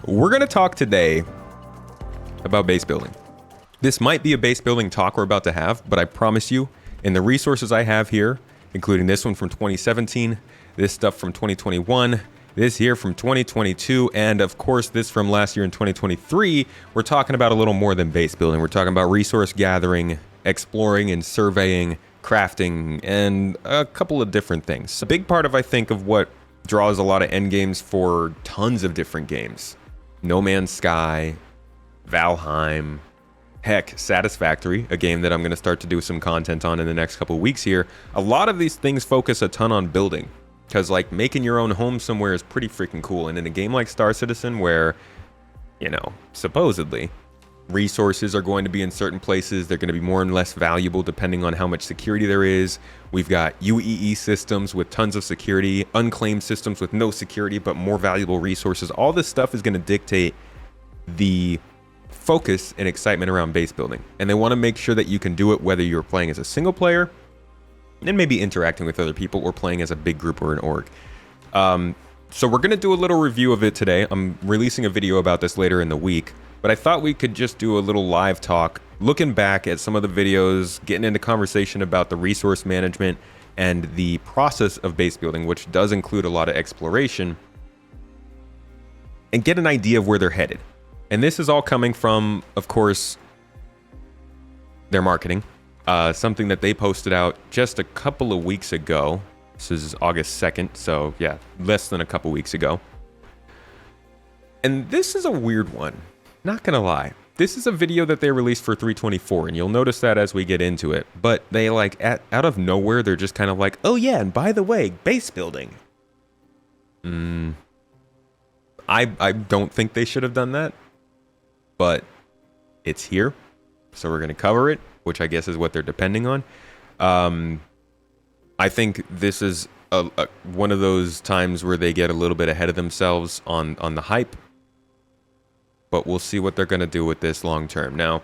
We're going to talk today about base building. This might be a base building talk we're about to have, but I promise you, in the resources I have here, including this one from 2017, this stuff from 2021, this here from 2022, and of course this from last year in 2023, we're talking about a little more than base building. We're talking about resource gathering, exploring and surveying, crafting, and a couple of different things. A big part of, I think, of what draws a lot of end games for tons of different games. No Man's Sky, Valheim, heck, Satisfactory, a game that I'm going to start to do some content on in the next couple of weeks here. A lot of these things focus a ton on building, because like making your own home somewhere is pretty freaking cool. And in a game like Star Citizen, where, you know, supposedly resources are going to be in certain places, they're going to be more and less valuable depending on how much security there is. We've got UEE systems with tons of security, unclaimed systems with no security but more valuable resources. All this stuff is going to dictate the focus and excitement around base building, and they want to make sure that you can do it whether you're playing as a single player and maybe interacting with other people, or playing as a big group or an org. So we're going to do a little review of it today. I'm releasing a video about this later in the week, but I thought we could just do a little live talk, looking back at some of the videos, getting into conversation about the resource management and the process of base building, which does include a lot of exploration, and get an idea of where they're headed. And this is all coming from, of course, their marketing. Something that they posted out just a couple of weeks ago. This is August 2nd, so yeah, less than a couple weeks ago. And this is a weird one, not gonna lie. This is a video that they released for 324, and you'll notice that as we get into it. But they out of nowhere, they're just kind of like, oh yeah, and by the way, base building. I don't think they should have done that. But it's here, so we're going to cover it, which I guess is what they're depending on. I think this is one of those times where they get a little bit ahead of themselves on the hype, but we'll see what they're going to do with this long term. Now,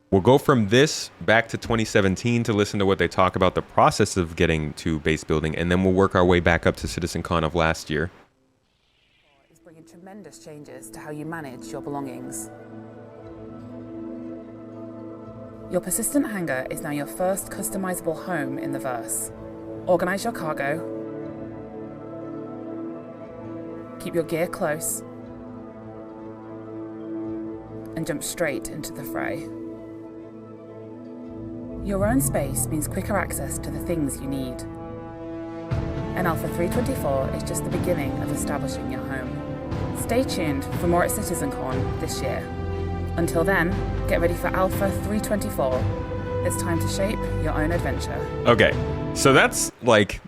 we'll go from this back to 2017 to listen to what they talk about the process of getting to base building, and then we'll work our way back up to CitizenCon of last year. Tremendous changes to how you manage your belongings. Your persistent hangar is now your first customizable home in the verse. Organize your cargo, keep your gear close, and jump straight into the fray. Your own space means quicker access to the things you need. And Alpha 324 is just the beginning of establishing your home. Stay tuned for more at CitizenCon this year. Until then, get ready for Alpha 324. It's time to shape your own adventure. Okay, so that's like,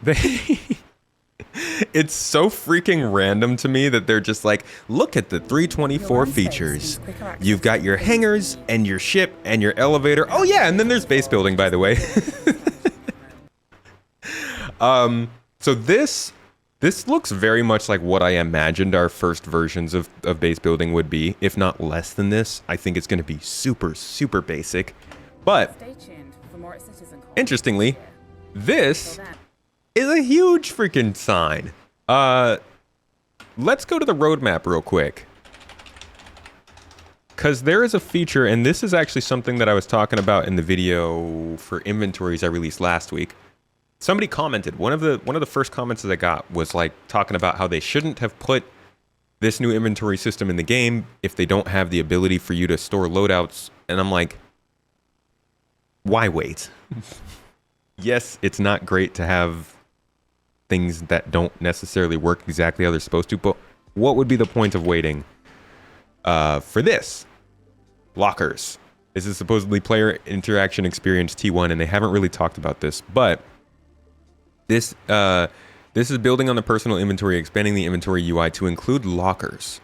it's so freaking random to me that they're just like, look at the 324 features. You've got your hangars and your ship and your elevator. Oh yeah, and then there's base building, by the way. So this looks very much like what I imagined our first versions of base building would be, if not less than this. I think it's going to be super, super basic. But Stay tuned for more at CitizenCon. Interestingly, this is a huge freaking sign. Let's go to the roadmap real quick, because there is a feature, and this is actually something that I was talking about in the video for inventories I released last week. Somebody commented, one of the first comments that I got was like talking about how they shouldn't have put this new inventory system in the game if they don't have the ability for you to store loadouts. And I'm like, why wait? Yes, it's not great to have things that don't necessarily work exactly how they're supposed to, but what would be the point of waiting for this? Lockers. This is supposedly player interaction experience T1, and they haven't really talked about this, but This is building on the personal inventory, expanding the inventory UI to include lockers.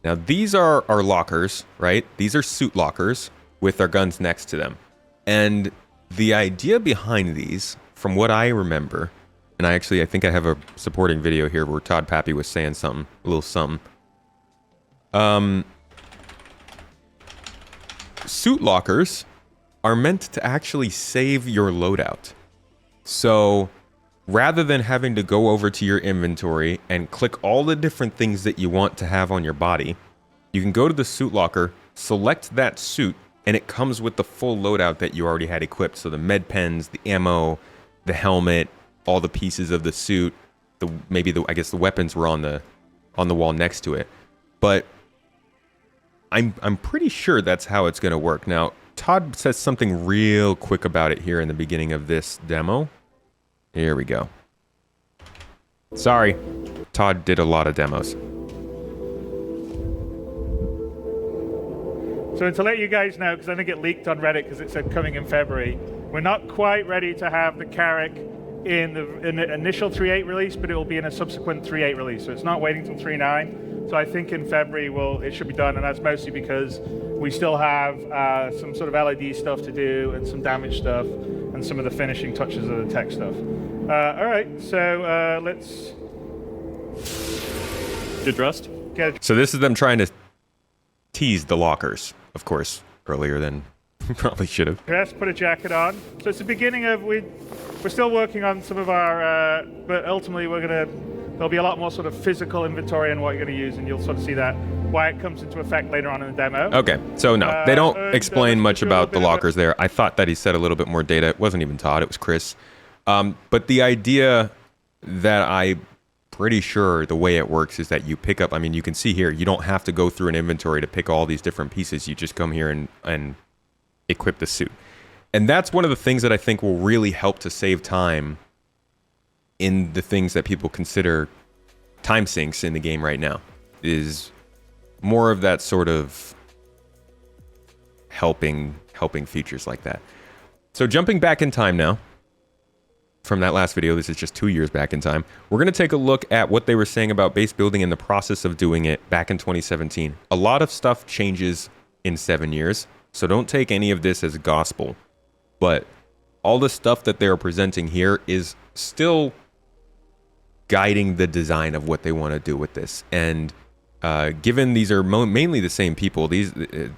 Now, these are our lockers, right? These are suit lockers with our guns next to them. And the idea behind these, from what I remember, and I think I have a supporting video here where Todd Pappy was saying something, a little something. Suit lockers are meant to actually save your loadout. So rather than having to go over to your inventory and click all the different things that you want to have on your body, you can go to the suit locker, select that suit, and it comes with the full loadout that you already had equipped. So the med pens, the ammo, the helmet, all the pieces of the suit, I guess the weapons were on the wall next to it. But I'm pretty sure that's how it's going to work. Now, Todd says something real quick about it here in the beginning of this demo. Here we go. Sorry, Todd did a lot of demos. So to let you guys know, because I think it leaked on Reddit because it said coming in February, we're not quite ready to have the Carrack in the initial 3.8 release, but it will be in a subsequent 3.8 release. So it's not waiting till 3.9. So I think in February it should be done, and that's mostly because we still have some sort of LED stuff to do and some damage stuff and some of the finishing touches of the tech stuff. All right, so let's get dressed. So this is them trying to tease the lockers, of course, earlier than probably should have. Dress, put a jacket on. So it's the beginning of we're still working on some of our, but ultimately there'll be a lot more sort of physical inventory on what you're going to use, and you'll sort of see that why it comes into effect later on in the demo. Okay, so no, they don't explain much about the lockers there. I thought that he said a little bit more data. It wasn't even Todd, it was Chris. But the idea that I'm pretty sure the way it works is that you pick up, I mean, you can see here, you don't have to go through an inventory to pick all these different pieces. You just come here and equip the suit. And that's one of the things that I think will really help to save time in the things that people consider time sinks in the game right now, is more of that sort of helping features like that. So jumping back in time now, from that last video, this is just 2 years back in time, we're going to take a look at what they were saying about base building and the process of doing it back in 2017. A lot of stuff changes in 7 years, so don't take any of this as gospel. But all the stuff that they're presenting here is still guiding the design of what they want to do with this. And given these are mainly the same people,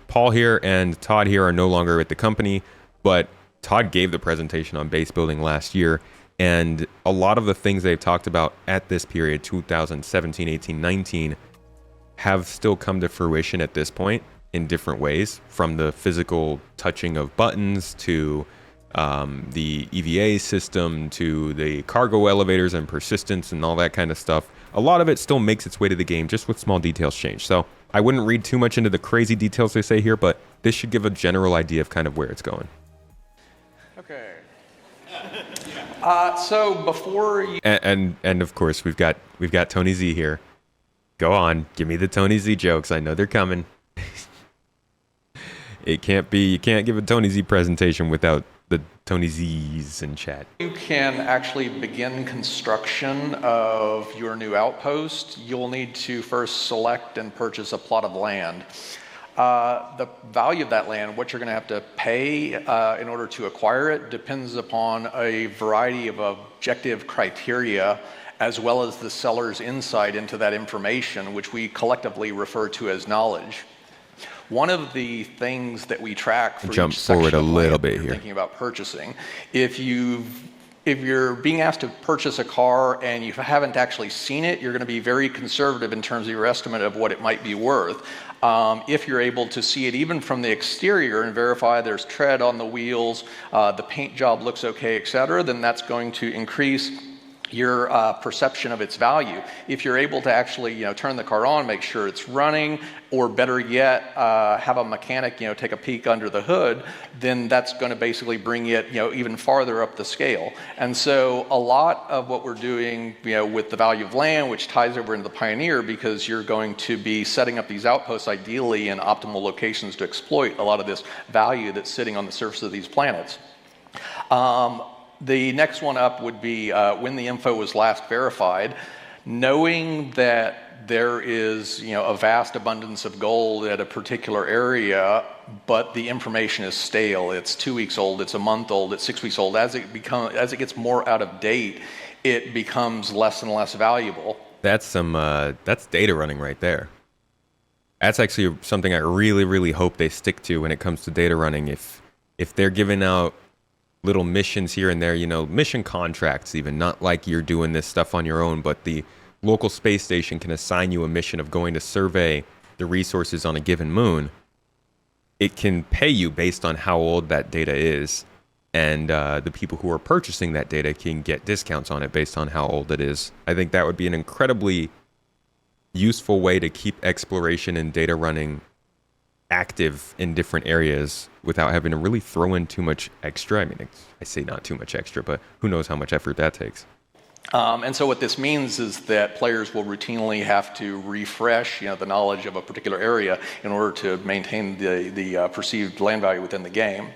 Paul here and Todd here are no longer at the company, but Todd gave the presentation on base building last year, and a lot of the things they've talked about at this period, 2017, 18, 19, have still come to fruition at this point in different ways, from the physical touching of buttons to the EVA system to the cargo elevators and persistence and all that kind of stuff. A lot of it still makes its way to the game, just with small details change. So I wouldn't read too much into the crazy details they say here, but this should give a general idea of kind of where it's going. Okay. So before you... And of course, we've got Tony Z here. Go on, give me the Tony Z jokes. I know they're coming. You can't give a Tony Z presentation without the Tony Z's in chat. You can actually begin construction of your new outpost. You'll need to first select and purchase a plot of land. The value of that land, what you're going to have to pay in order to acquire it, depends upon a variety of objective criteria, as well as the seller's insight into that information, which we collectively refer to as knowledge. One of the things that we track for jump each forward section a of little land bit you're here. Thinking about purchasing, if you're being asked to purchase a car and you haven't actually seen it, you're going to be very conservative in terms of your estimate of what it might be worth. If you're able to see it even from the exterior and verify there's tread on the wheels, the paint job looks okay, etc., then that's going to increase your perception of its value. If you're able to actually, turn the car on, make sure it's running, or better yet, have a mechanic, take a peek under the hood, then that's going to basically bring it, even farther up the scale. And so a lot of what we're doing, with the value of land, which ties over into the Pioneer, because you're going to be setting up these outposts ideally in optimal locations to exploit a lot of this value that's sitting on the surface of these planets. The next one up would be when the info was last verified. Knowing that there is, a vast abundance of gold at a particular area, but the information is stale. It's 2 weeks old, it's a month old, it's 6 weeks old. As it gets more out of date, it becomes less and less valuable. That's that's data running right there. That's actually something I really, really hope they stick to when it comes to data running. If they're giving out little missions here and there, mission contracts even, not like you're doing this stuff on your own, but the local space station can assign you a mission of going to survey the resources on a given moon. It can pay you based on how old that data is, and the people who are purchasing that data can get discounts on it based on how old it is. I think that would be an incredibly useful way to keep exploration and data running active in different areas without having to really throw in too much extra. I mean, I say not too much extra, but who knows how much effort that takes. And so what this means is that players will routinely have to refresh, the knowledge of a particular area in order to maintain the perceived land value within the game.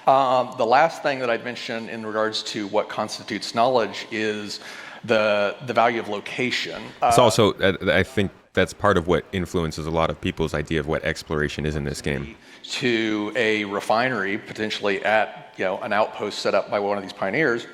The last thing that I'd mention in regards to what constitutes knowledge is the value of location. It's also, I think that's part of what influences a lot of people's idea of what exploration is in this game. To a refinery, potentially at an outpost set up by one of these pioneers,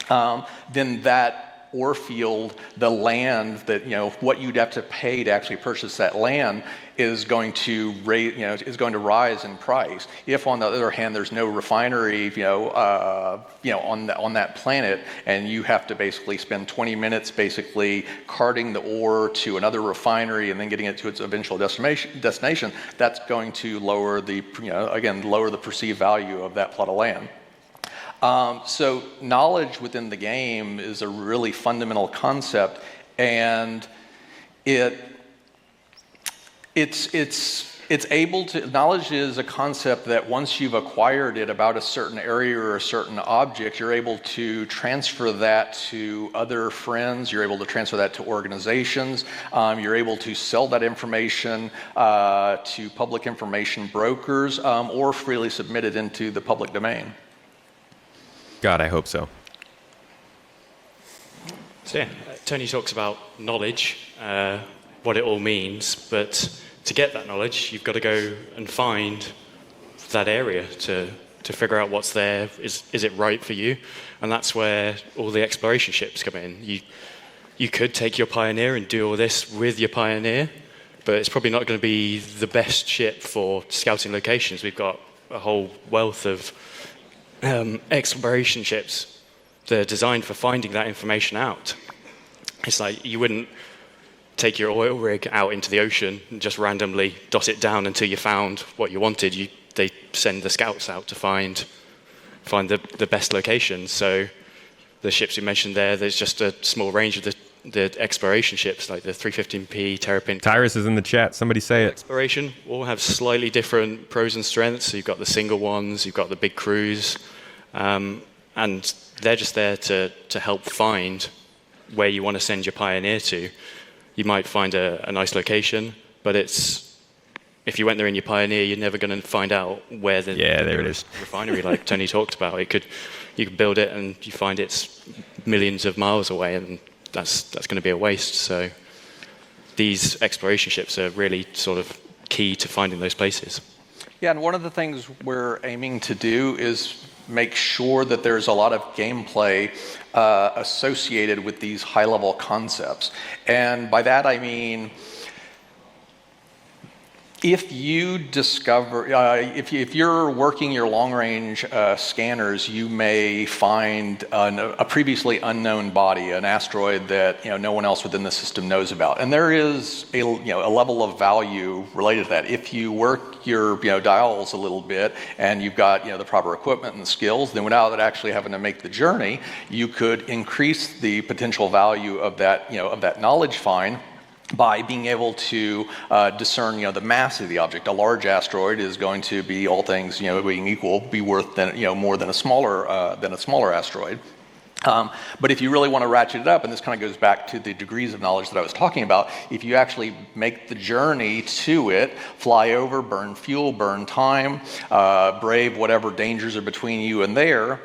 then that ore field, the land that what you'd have to pay to actually purchase that land is going to rise in price. If on the other hand there's no refinery on that planet, and you have to basically spend 20 minutes basically carting the ore to another refinery and then getting it to its eventual destination, that's going to lower the perceived value of that plot of land. So knowledge within the game is a really fundamental concept, and knowledge is a concept that once you've acquired it about a certain area or a certain object, you're able to transfer that to other friends, you're able to transfer that to organizations, you're able to sell that information to public information brokers, or freely submit it into the public domain. God, I hope so. So yeah, Tony talks about knowledge, what it all means, but to get that knowledge, you've got to go and find that area to figure out what's there. Is it right for you? And that's where all the exploration ships come in. You could take your Pioneer and do all this with your Pioneer, but it's probably not going to be the best ship for scouting locations. We've got a whole wealth of exploration ships that are designed for finding that information out. It's like you wouldn't take your oil rig out into the ocean and just randomly dot it down until you found what you wanted. They send the scouts out to find the best locations. So the ships you mentioned there's just a small range of the exploration ships, like the 315P, Terrapin. Tyrus is in the chat. Somebody say it. Exploration all have slightly different pros and strengths. So you've got the single ones, you've got the big crews, and they're just there to help find where you want to send your Pioneer to. You might find a nice location, but if you went there in your Pioneer, you're never going to find out where the refinery, like Tony talked about. You could build it and you find it's millions of miles away, and that's going to be a waste. So these exploration ships are really sort of key to finding those places. Yeah, and one of the things we're aiming to do is make sure that there's a lot of gameplay associated with these high-level concepts. And by that I mean, if you discover, if you're working your long-range scanners, you may find a previously unknown body, an asteroid that no one else within the system knows about, and there is a level of value related to that. If you work your dials a little bit and you've got the proper equipment and skills, then without actually having to make the journey, you could increase the potential value of that knowledge find by being able to discern, the mass of the object. A large asteroid is going to be, all things being equal, be worth more than a smaller asteroid. But if you really want to ratchet it up, and this kind of goes back to the degrees of knowledge that I was talking about, if you actually make the journey to it, fly over, burn fuel, burn time, brave whatever dangers are between you and there,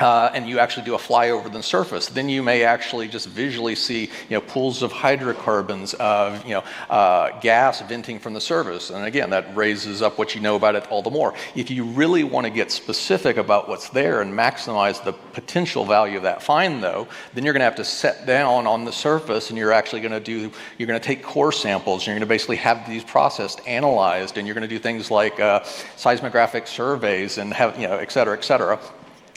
and you actually do a fly over the surface, then you may actually just visually see pools of hydrocarbons, gas venting from the surface, and again that raises up what you know about it all the more. If you really want to get specific about what's there and maximize the potential value of that find, though, then you're going to have to set down on the surface, and you're actually going to take core samples, and you're going to basically have these processed, analyzed, and you're going to do things like seismographic surveys and have et cetera, et cetera.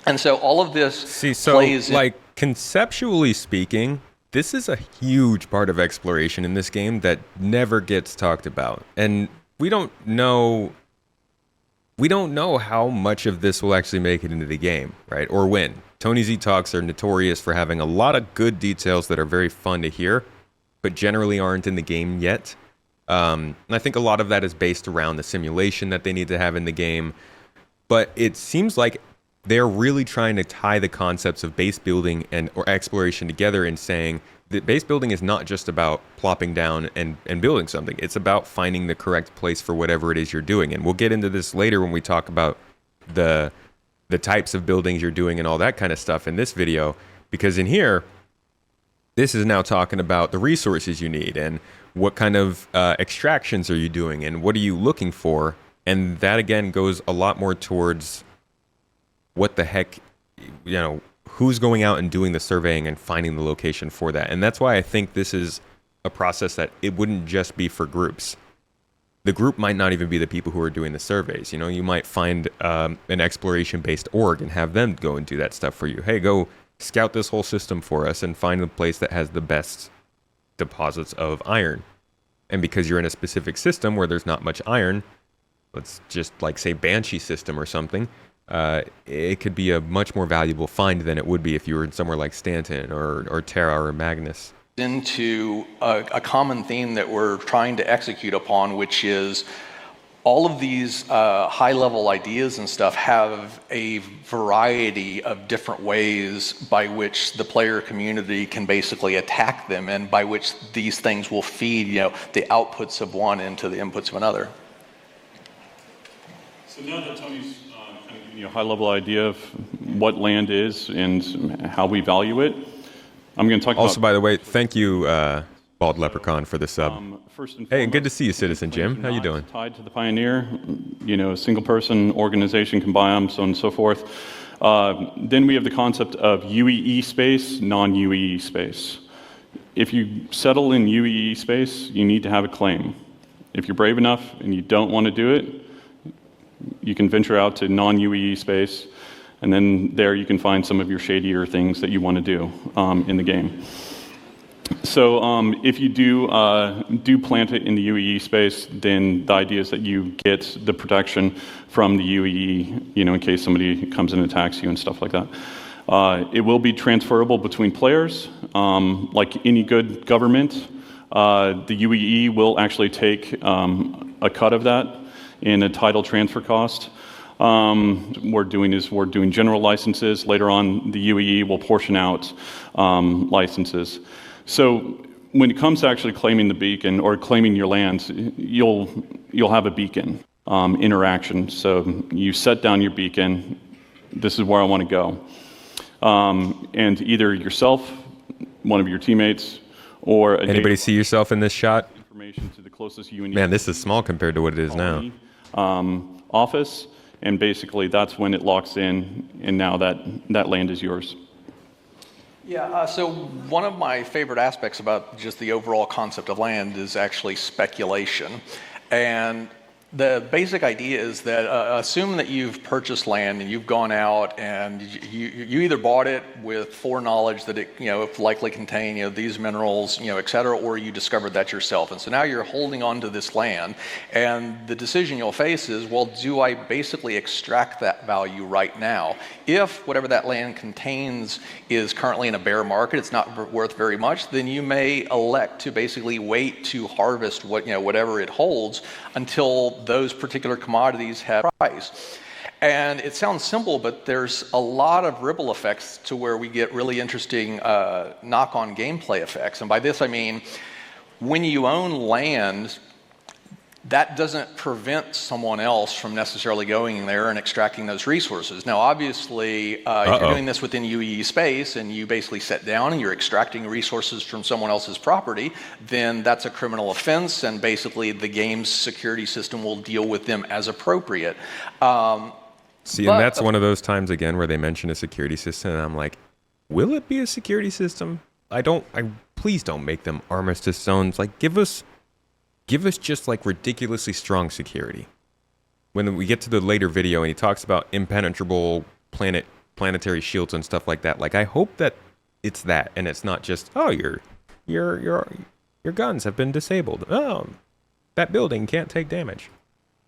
And so all of this plays like conceptually speaking, this is a huge part of exploration in this game that never gets talked about. And we don't know how much of this will actually make it into the game, right? Or when. Tony Z Talks are notorious for having a lot of good details that are very fun to hear, but generally aren't in the game yet. And I think a lot of that is based around the simulation that they need to have in the game. But it seems like they're really trying to tie the concepts of base building or exploration together and saying that base building is not just about plopping down and building something. It's about finding the correct place for whatever it is you're doing. And we'll get into this later when we talk about the types of buildings you're doing and all that kind of stuff in this video. Because in here, this is now talking about the resources you need and what kind of extractions are you doing and what are you looking for. And that, again, goes a lot more towards what the heck, who's going out and doing the surveying and finding the location for that. And that's why I think this is a process that it wouldn't just be for groups. The group might not even be the people who are doing the surveys. You might find an exploration-based org and have them go and do that stuff for you. Hey, go scout this whole system for us and find the place that has the best deposits of iron. And because you're in a specific system where there's not much iron, let's just say Banshee system or something, it could be a much more valuable find than it would be if you were in somewhere like Stanton or Terra or Magnus. Into a common theme that we're trying to execute upon, which is all of these high-level ideas and stuff have a variety of different ways by which the player community can basically attack them, and by which these things will feed, the outputs of one into the inputs of another. So now that Tony's high-level idea of what land is and how we value it, I'm going to talk also, about... by the way, thank you, Bald Leprechaun, for the sub. Hey, and good to see you, Citizen Jim. How you doing? Tied to the Pioneer, a single-person organization can buy them, so on and so forth. Then we have the concept of UEE space, non-UEE space. If you settle in UEE space, you need to have a claim. If you're brave enough and you don't want to do it, you can venture out to non-UEE space, and then there you can find some of your shadier things that you want to do in the game. So if you do plant it in the UEE space, then the idea is that you get the protection from the UEE, in case somebody comes and attacks you and stuff like that. It will be transferable between players. Like any good government, the UEE will actually take a cut of that in a title transfer cost. We're doing general licenses. Later on, the UEE will portion out licenses. So when it comes to actually claiming the beacon or claiming your lands, you'll have a beacon interaction. So you set down your beacon. This is where I want to go. And either yourself, one of your teammates, or anybody see yourself in this shot? Information to the closest UNE. Man, this is small compared to what it is now. Office, and basically that's when it locks in, and now that land is yours. Yeah, so one of my favorite aspects about just the overall concept of land is actually speculation. And the basic idea is that assume that you've purchased land and you've gone out and you either bought it with foreknowledge that it likely contained these minerals, et cetera, or you discovered that yourself. And so now you're holding on to this land, and the decision you'll face is, well, do I basically extract that value right now? If whatever that land contains is currently in a bear market, it's not worth very much, then you may elect to basically wait to harvest whatever it holds until those particular commodities have price. And it sounds simple, but there's a lot of ripple effects to where we get really interesting knock-on gameplay effects. And by this I mean, when you own land, that doesn't prevent someone else from necessarily going there and extracting those resources. Now, obviously, if you're doing this within UEE space and you basically sit down and you're extracting resources from someone else's property, then that's a criminal offense, and basically the game's security system will deal with them as appropriate. And that's one of those times, again, where they mention a security system, and I'm like, will it be a security system? Please don't make them armistice zones. Give us just ridiculously strong security. When we get to the later video and he talks about impenetrable planet planetary shields and stuff like that. Like, I hope that it's that, and it's not just, oh, your guns have been disabled. Oh, that building can't take damage.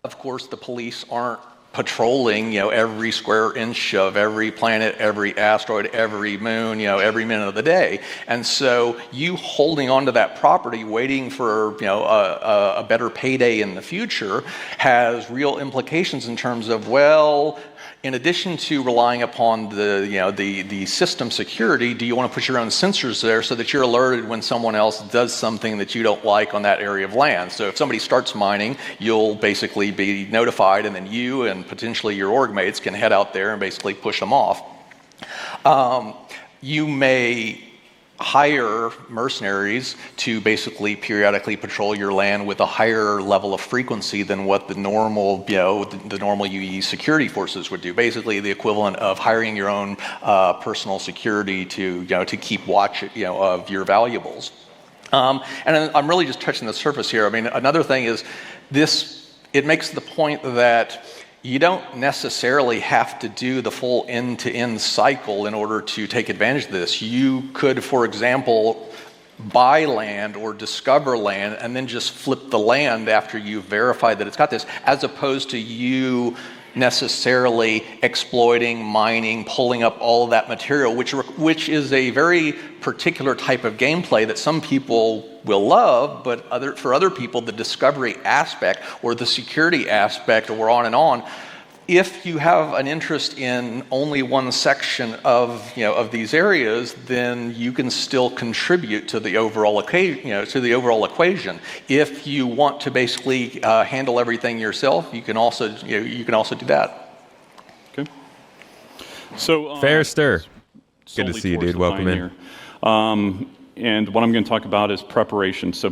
Of course, the police aren't patrolling, every square inch of every planet, every asteroid, every moon, every minute of the day. And so you holding onto that property, waiting for, a better payday in the future has real implications in terms of, well, in addition to relying upon the system security, do you want to put your own sensors there so that you're alerted when someone else does something that you don't like on that area of land? So if somebody starts mining, you'll basically be notified, and then you and potentially your org mates can head out there and basically push them off. You may hire mercenaries to basically periodically patrol your land with a higher level of frequency than what the normal, the normal UE security forces would do. Basically, the equivalent of hiring your own personal security to keep watch, of your valuables. And I'm really just touching the surface here. I mean, another thing is it makes the point that you don't necessarily have to do the full end-to-end cycle in order to take advantage of this. You could, for example, buy land or discover land and then just flip the land after you've verified that it's got this, as opposed to you necessarily exploiting, mining, pulling up all of that material, which is a very particular type of gameplay that some people will love, but for other people, the discovery aspect or the security aspect, or on and on. If you have an interest in only one section of these areas, then you can still contribute to the overall equation. If you want to basically handle everything yourself, you can also do that. Okay. So Fair stir. Good to see you, dude. Welcome in. And what I'm going to talk about is preparation. So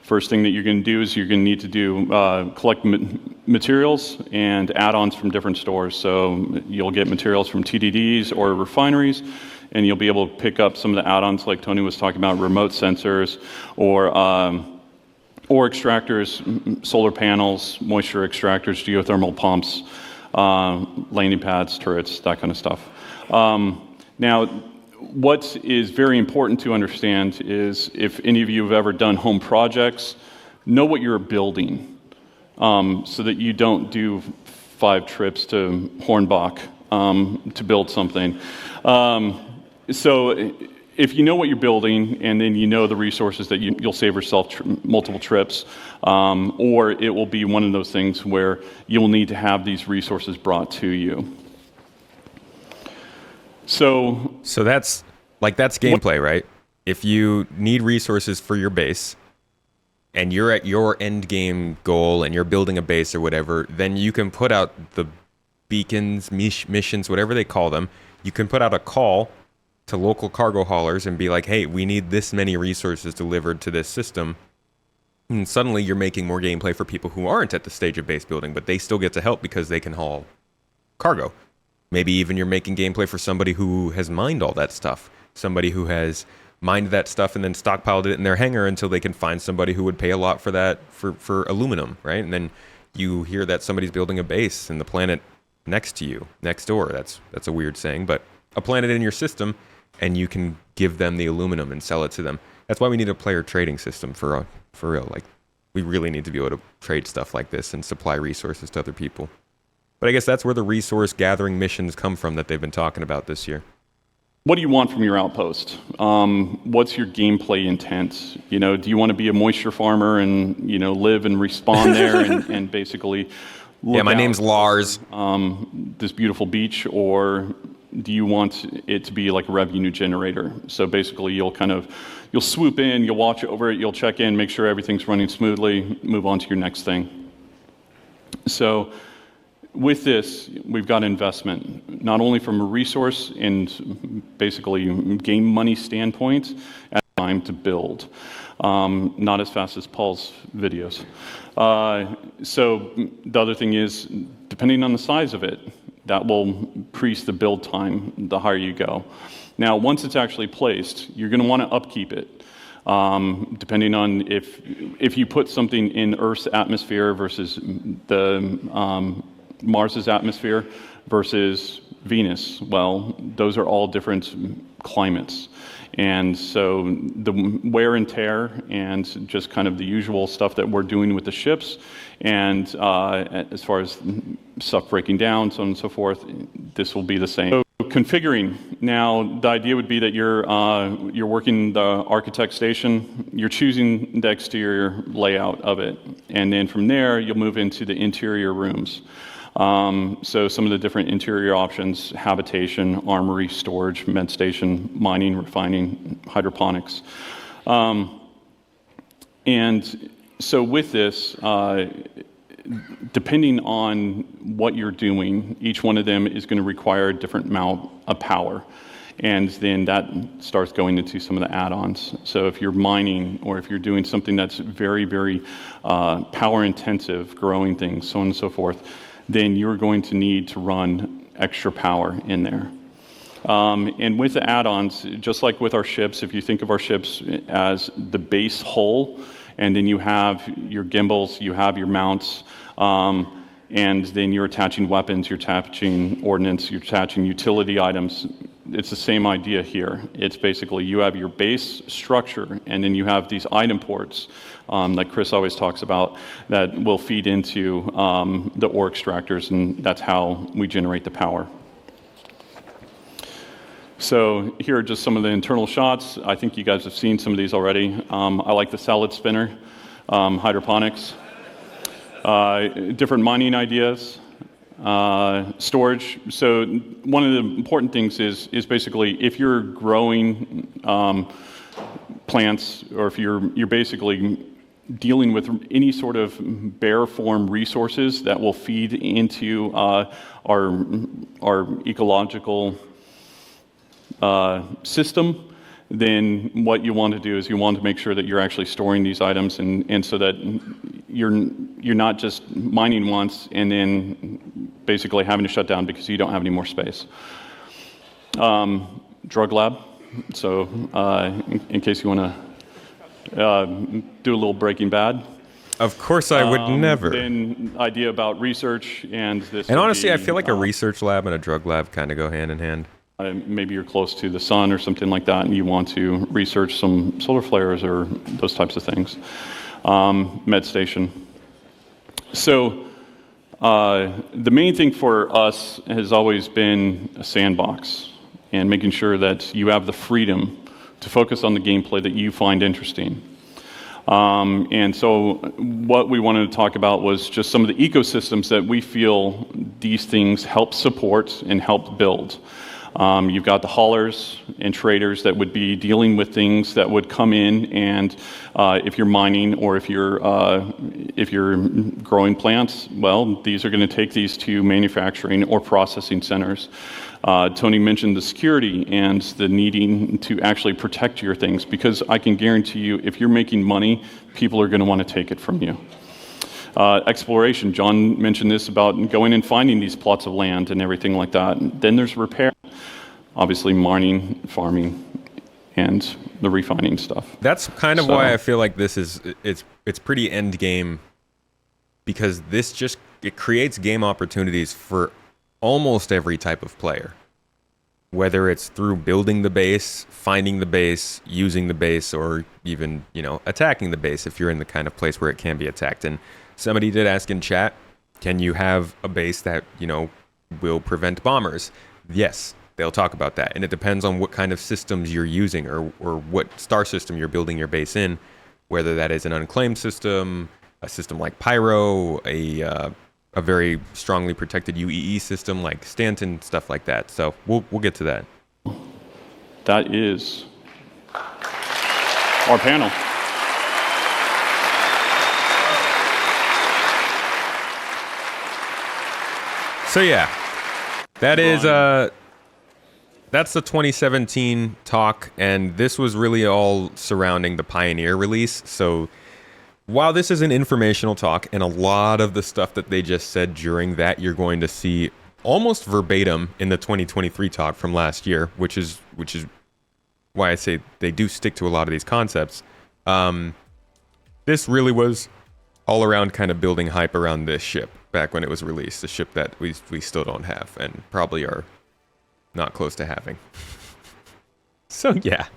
first thing that you're going to do is you're going to need to do collect materials and add-ons from different stores. So you'll get materials from TDDs or refineries, and you'll be able to pick up some of the add-ons like Tony was talking about, remote sensors or extractors, solar panels, moisture extractors, geothermal pumps, landing pads, turrets, that kind of stuff. Now, what is very important to understand is, if any of you have ever done home projects, know what you're building, so that you don't do 5 trips to Hornbach to build something. So if you know what you're building, and then you know the resources that you'll save yourself multiple trips, or it will be one of those things where you'll need to have these resources brought to you. So that's gameplay, right? If you need resources for your base and you're at your end game goal and you're building a base or whatever, then you can put out the beacons, missions, whatever they call them. You can put out a call to local cargo haulers and be like, hey, we need this many resources delivered to this system. And suddenly you're making more gameplay for people who aren't at the stage of base building, but they still get to help because they can haul cargo. Maybe even you're making gameplay for somebody who has mined all that stuff. Somebody who has mined that stuff and then stockpiled it in their hangar until they can find somebody who would pay a lot for that, for aluminum, right? And then you hear that somebody's building a base in the planet next to you, next door. That's a weird saying, but a planet in your system, and you can give them the aluminum and sell it to them. That's why we need a player trading system for real. Like, we really need to be able to trade stuff like this and supply resources to other people. But I guess that's where the resource gathering missions come from that they've been talking about this year. What do you want from your outpost? What's your gameplay intent? Do you want to be a moisture farmer and live and respawn there and basically look my name's Lars. This beautiful beach, or do you want it to be like a revenue generator? So basically, you'll swoop in, you'll watch over it, you'll check in, make sure everything's running smoothly, move on to your next thing. So with this, we've got investment, not only from a resource and basically game money standpoint, and time to build. Not as fast as Paul's videos. So the other thing is, depending on the size of it, that will increase the build time the higher you go. Now, once it's actually placed, you're going to want to upkeep it. Depending on if you put something in Earth's atmosphere versus the Mars's atmosphere, versus Venus. Well, those are all different climates. And so the wear and tear and just kind of the usual stuff that we're doing with the ships, and as far as stuff breaking down, so on and so forth, this will be the same. So configuring. Now, the idea would be that you're working the architect station, you're choosing the exterior layout of it, and then from there, you'll move into the interior rooms. So some of the different interior options: habitation, armory, storage, med station, mining, refining, hydroponics. And so with this, depending on what you're doing, each one of them is going to require a different amount of power. And then that starts going into some of the add-ons. So if you're mining, or if you're doing something that's very, very power intensive, growing things, so on and so forth, then you're going to need to run extra power in there. And with the add-ons, just like with our ships, if you think of our ships as the base hull, and then you have your gimbals, you have your mounts, and then you're attaching weapons, you're attaching ordnance, you're attaching utility items. It's the same idea here. It's basically you have your base structure, and then you have these item ports, like Chris always talks about, that will feed into the ore extractors, and that's how we generate the power. So here are just some of the internal shots. I think you guys have seen some of these already. I like the salad spinner, hydroponics, different mining ideas, storage. So one of the important things is basically if you're growing plants, or if you're basically dealing with any sort of bare form resources that will feed into our ecological system, then what you want to do is you want to make sure that you're actually storing these items, and so that you're not just mining once and then basically having to shut down because you don't have any more space. Drug lab. So in case you want to do a little Breaking Bad. Of course, I would never. Then idea about research and this. And honestly, I feel like a research lab and a drug lab kind of go hand in hand. Maybe you're close to the sun or something like that, and you want to research some solar flares or those types of things. Med station. So the main thing for us has always been a sandbox, and making sure that you have the freedom to focus on the gameplay that you find interesting. And so what we wanted to talk about was just some of the ecosystems that we feel these things help support and help build. You've got the haulers and traders that would be dealing with things that would come in, and if you're mining or if you're growing plants, well, these are going to take these to manufacturing or processing centers. Tony mentioned the security and the needing to actually protect your things, because I can guarantee you, if you're making money, people are going to want to take it from you. Exploration, John mentioned this about going and finding these plots of land and everything like that. Then there's repair, obviously mining, farming, and the refining stuff. That's kind of why I feel like this is, it's pretty end game, because it creates game opportunities for almost every type of player. Whether it's through building the base, finding the base, using the base, or even, attacking the base if you're in the kind of place where it can be attacked. And somebody did ask in chat, can you have a base that, will prevent bombers? Yes, they'll talk about that. And it depends on what kind of systems you're using, or what star system you're building your base in, whether that is an unclaimed system, a system like Pyro, a very strongly protected UEE system like Stanton, stuff like that. So we'll get to that. That is our panel. So yeah, that's the 2017 talk, and this was really all surrounding the Pioneer release. So while this is an informational talk, and a lot of the stuff that they just said during that you're going to see almost verbatim in the 2023 talk from last year, which is why I say they do stick to a lot of these concepts. This really was all around kind of building hype around this ship. back when it was released, a ship that we still don't have and probably are not close to having. So yeah,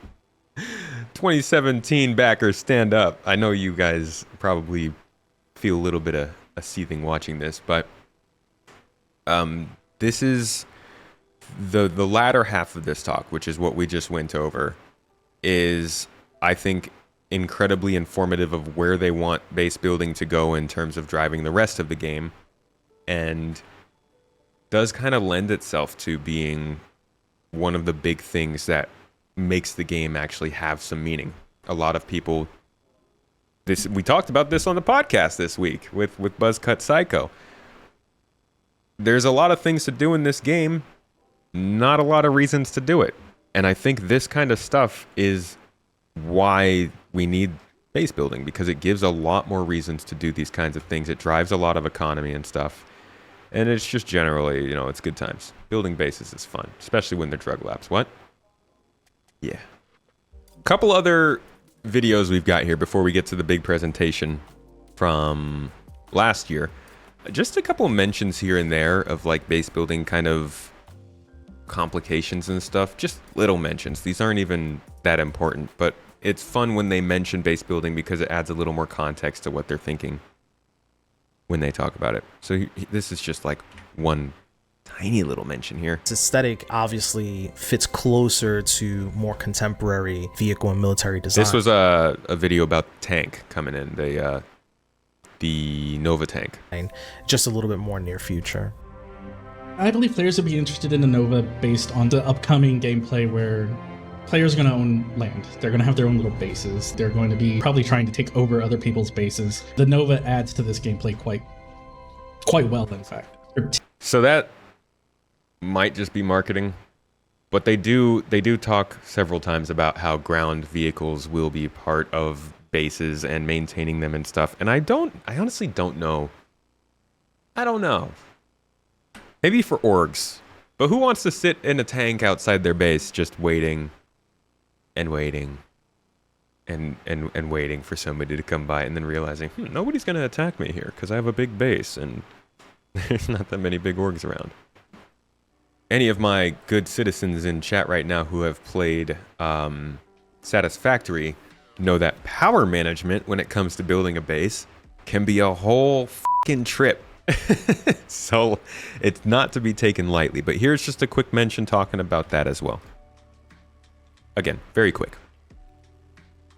2017 backers, stand up. I know you guys probably feel a little bit of a seething watching this, but this is the latter half of this talk, which is what we just went over, is, I think, incredibly informative of where they want base building to go in terms of driving the rest of the game, and does kind of lend itself to being one of the big things that makes the game actually have some meaning. A lot of people, we talked about this on the podcast this week with Buzzcut Psycho. There's a lot of things to do in this game, not a lot of reasons to do it. And I think this kind of stuff is why we need base building, because it gives a lot more reasons to do these kinds of things. It drives a lot of economy and stuff. And it's just generally, it's good times. Building bases is fun, especially when they're drug labs. What? Yeah. A couple other videos we've got here before we get to the big presentation from last year. Just a couple of mentions here and there of like base building kind of complications and stuff. Just little mentions. These aren't even that important, but it's fun when they mention base building because it adds a little more context to what they're thinking when they talk about it. So this is just like one tiny little mention here. Its aesthetic obviously fits closer to more contemporary vehicle and military design. This was a video about tank coming in, the Nova tank. Just a little bit more near future. I believe players would be interested in the Nova based on the upcoming gameplay where players are going to own land. They're going to have their own little bases. They're going to be probably trying to take over other people's bases. The Nova adds to this gameplay quite well, in fact. So that might just be marketing, but they do talk several times about how ground vehicles will be part of bases and maintaining them and stuff. And I honestly don't know. I don't know. Maybe for orgs. But who wants to sit in a tank outside their base just waiting and waiting and waiting for somebody to come by and then realizing, nobody's going to attack me here because I have a big base and there's not that many big orgs around. Any of my good citizens in chat right now who have played Satisfactory know that power management when it comes to building a base can be a whole fucking trip. So it's not to be taken lightly, but here's just a quick mention talking about that as well. Again, very quick.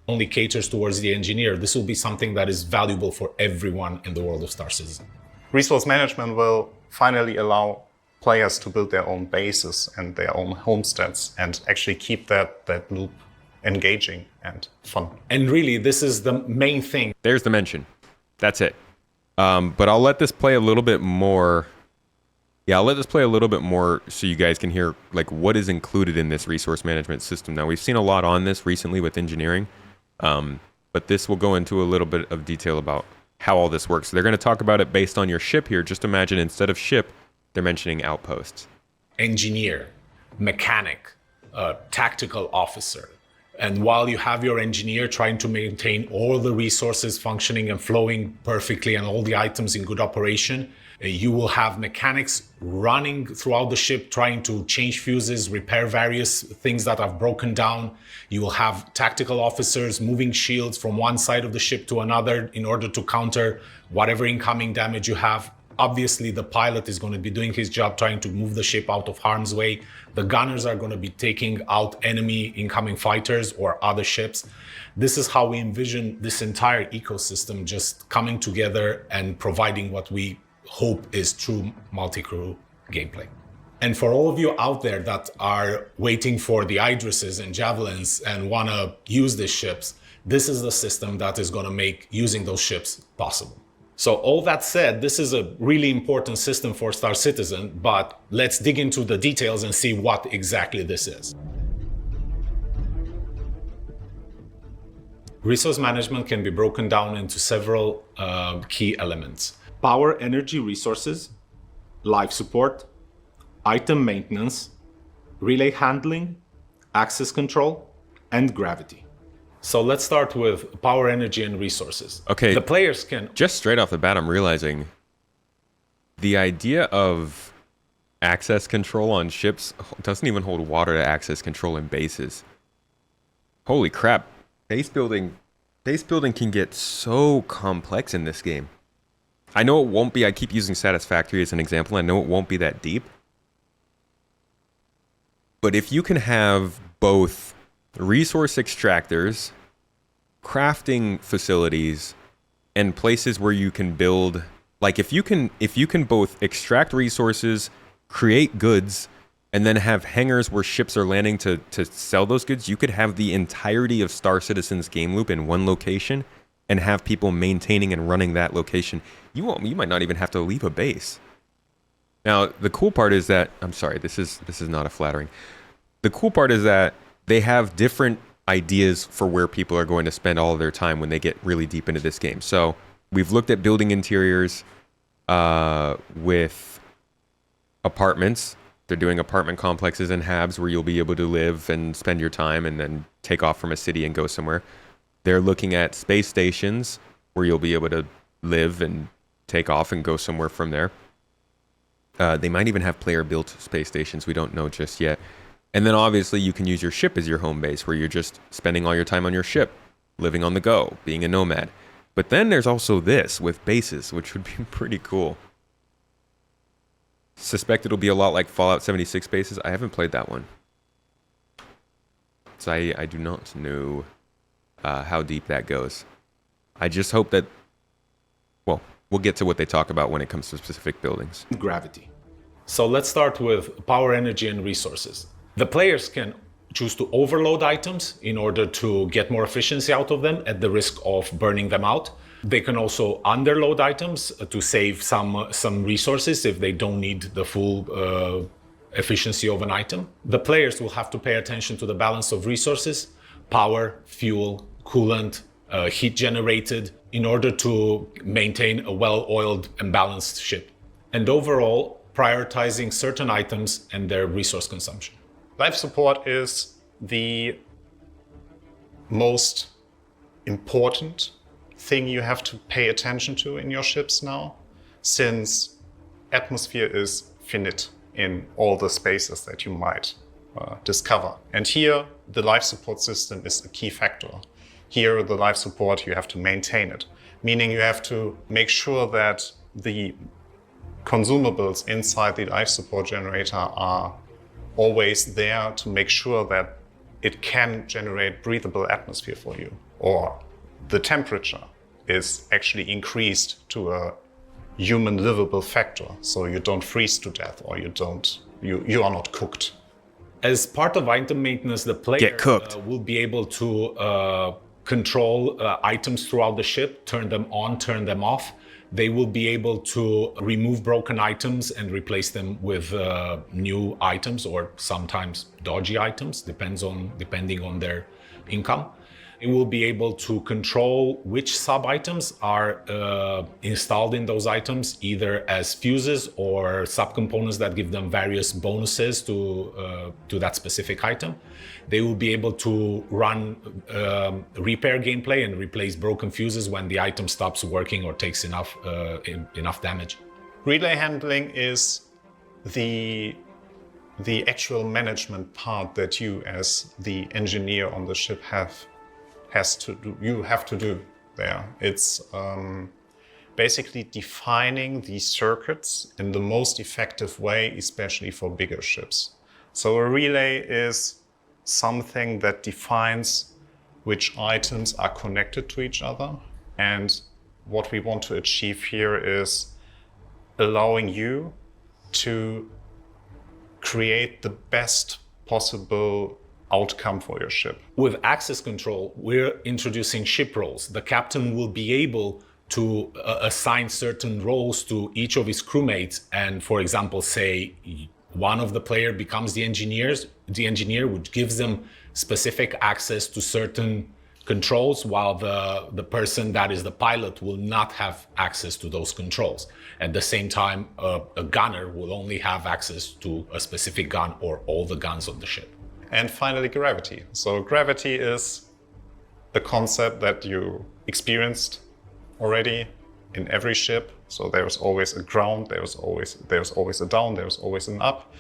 Only caters towards the engineer. This will be something that is valuable for everyone in the world of Star Citizen. Resource management will finally allow players to build their own bases and their own homesteads and actually keep that loop engaging and fun. And really, this is the main thing. There's the mention. That's it. But I'll let this play a little bit more. Yeah, I'll let this play a little bit more so you guys can hear like what is included in this resource management system. Now, we've seen a lot on this recently with engineering, but this will go into a little bit of detail about how all this works. So they're going to talk about it based on your ship here. Just imagine instead of ship, they're mentioning outposts. Engineer, mechanic, tactical officer. And while you have your engineer trying to maintain all the resources functioning and flowing perfectly and all the items in good operation, you will have mechanics running throughout the ship trying to change fuses, repair various things that have broken down. You will have tactical officers moving shields from one side of the ship to another in order to counter whatever incoming damage you have. Obviously, the pilot is going to be doing his job trying to move the ship out of harm's way. The gunners are going to be taking out enemy incoming fighters or other ships. This is how we envision this entire ecosystem just coming together and providing what we hope is true multi-crew gameplay. And for all of you out there that are waiting for the Idrises and Javelins and want to use these ships, this is the system that is going to make using those ships possible. So all that said, this is a really important system for Star Citizen, but let's dig into the details and see what exactly this is. Resource management can be broken down into several key elements. Power, energy resources, life support, item maintenance, relay handling, access control, and gravity. So let's start with power, energy, and resources. Okay. The players can... Just straight off the bat, I'm realizing The idea of access control on ships doesn't even hold water to access control in bases. Holy crap. Base building can get so complex in this game. I know it won't be, I keep using Satisfactory as an example, I know it won't be that deep. But if you can have both resource extractors, crafting facilities, and places where you can build, like if you can both extract resources, create goods, and then have hangars where ships are landing to sell those goods, you could have the entirety of Star Citizen's game loop in one location and have people maintaining and running that location. You might not even have to leave a base. Now, the cool part is that, I'm sorry, this is not a flattering. The cool part is that they have different ideas for where people are going to spend all of their time when they get really deep into this game. So we've looked at building interiors with apartments. They're doing apartment complexes and habs where you'll be able to live and spend your time and then take off from a city and go somewhere. They're looking at space stations where you'll be able to live and take off and go somewhere from there. They might even have player-built space stations. We don't know just yet. And then obviously you can use your ship as your home base where you're just spending all your time on your ship, living on the go, being a nomad. But then there's also this with bases, which would be pretty cool. Suspect it'll be a lot like Fallout 76 bases. I haven't played that one. So I do not know how deep that goes. I just hope that, well, we'll get to what they talk about when it comes to specific buildings. Gravity. So let's start with power, energy, and resources. The players can choose to overload items in order to get more efficiency out of them at the risk of burning them out. They can also underload items to save some resources if they don't need the full efficiency of an item. The players will have to pay attention to the balance of resources, power, fuel, coolant, heat generated, in order to maintain a well-oiled and balanced ship. And overall, prioritizing certain items and their resource consumption. Life support is the most important thing you have to pay attention to in your ships now, since atmosphere is finite in all the spaces that you might discover. And here, the life support system is a key factor. Here, the life support, you have to maintain it, meaning you have to make sure that the consumables inside the life support generator are always there to make sure that it can generate breathable atmosphere for you, or the temperature is actually increased to a human livable factor, so you don't freeze to death or you are not cooked. As part of item maintenance, the player will be able to control items throughout the ship, turn them on, turn them off. They will be able to remove broken items and replace them with new items, or sometimes dodgy items, depending on their income. It will be able to control which sub-items are installed in those items, either as fuses or subcomponents that give them various bonuses to that specific item. They will be able to run repair gameplay and replace broken fuses when the item stops working or takes enough damage. Relay handling is the actual management part that you, as the engineer on the ship, you have to do there. It's basically defining the circuits in the most effective way, especially for bigger ships. So a relay is something that defines which items are connected to each other. And what we want to achieve here is allowing you to create the best possible outcome for your ship. With access control, we're introducing ship roles. The captain will be able to assign certain roles to each of his crewmates, and, for example, say one of the player becomes the engineer, which gives them specific access to certain controls, while the person that is the pilot will not have access to those controls. At the same time, a gunner will only have access to a specific gun or all the guns on the ship. And finally, gravity. So gravity is a concept that you experienced already in every ship. So there's always a ground, there's always a down, there's always an up.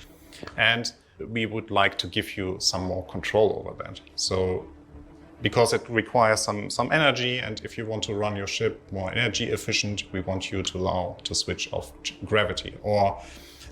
And we would like to give you some more control over that. So because it requires some energy, and if you want to run your ship more energy efficient, we want you to allow to switch off gravity. Or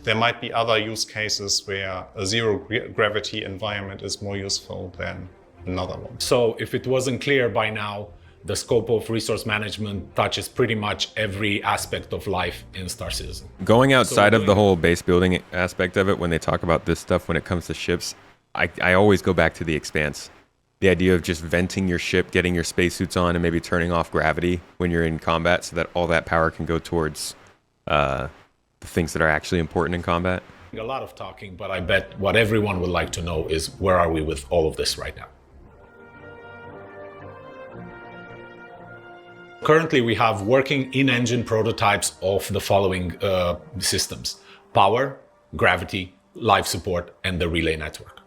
there might be other use cases where a zero gravity environment is more useful than another one. So if it wasn't clear by now, the scope of resource management touches pretty much every aspect of life in Star Citizen. Going outside of the whole base building aspect of it, when they talk about this stuff when it comes to ships, I always go back to the Expanse. The idea of just venting your ship, getting your spacesuits on, and maybe turning off gravity when you're in combat so that all that power can go towards the things that are actually important in combat. A lot of talking, but I bet what everyone would like to know is where are we with all of this right now? Currently, we have working in-engine prototypes of the following systems: power, gravity, life support, and the relay network.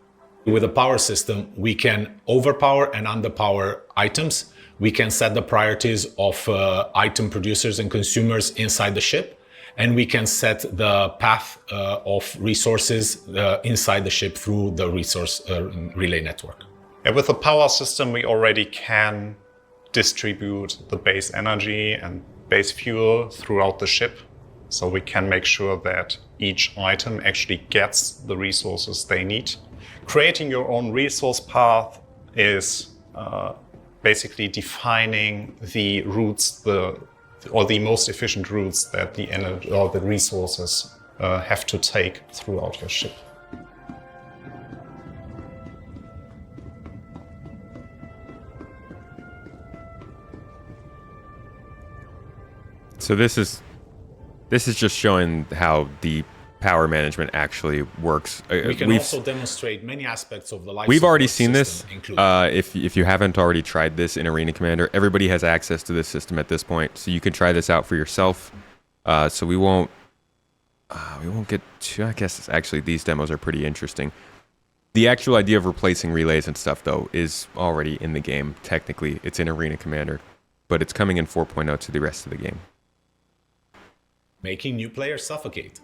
With a power system, we can overpower and underpower items. We can set the priorities of item producers and consumers inside the ship, and we can set the path of resources inside the ship through the resource relay network. And with the power system, we already can distribute the base energy and base fuel throughout the ship. So we can make sure that each item actually gets the resources they need. Creating your own resource path is basically defining the routes, or the most efficient routes that the energy or the resources have to take throughout your ship. So this is just showing how the power management actually works. We can also demonstrate many aspects of the life. We've already seen this. If you haven't already tried this in Arena Commander, everybody has access to this system at this point, so you can try this out for yourself. So we won't get to. I guess actually these demos are pretty interesting. The actual idea of replacing relays and stuff, though, is already in the game. Technically, it's in Arena Commander, but it's coming in 4.0 to the rest of the game. Making new players suffocate.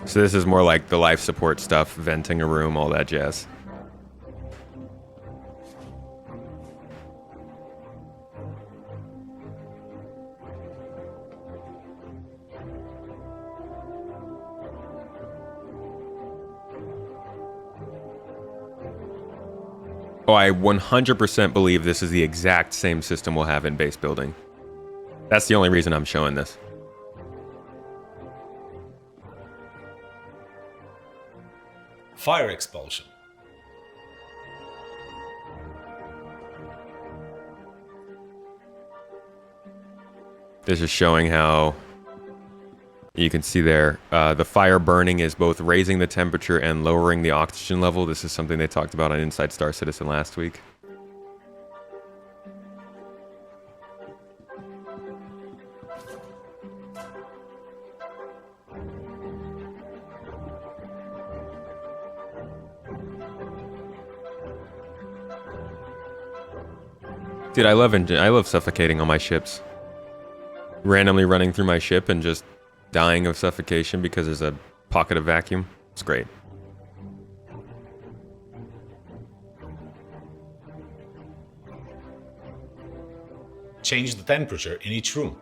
So this is more like the life support stuff, venting a room, all that jazz. Oh, I 100% believe this is the exact same system we'll have in base building. That's the only reason I'm showing this. Fire expulsion. This is showing how you can see there the fire burning is both raising the temperature and lowering the oxygen level. This is something they talked about on Inside Star Citizen last week. Dude, I love suffocating on my ships. Randomly running through my ship and just dying of suffocation because there's a pocket of vacuum. It's great. Change the temperature in each room.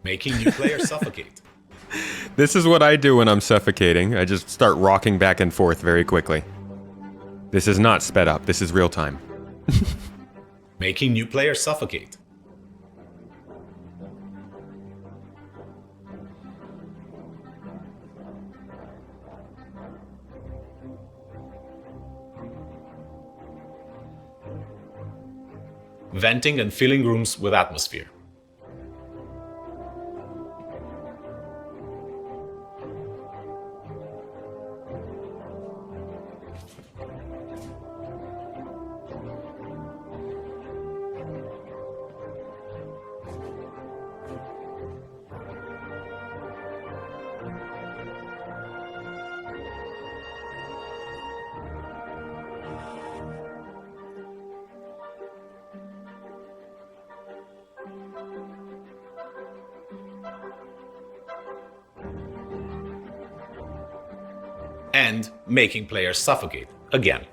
Making new players suffocate. This is what I do when I'm suffocating. I just start rocking back and forth very quickly. This is not sped up. This is real time. Making new players suffocate. venting and filling rooms with atmosphere. And making players suffocate again.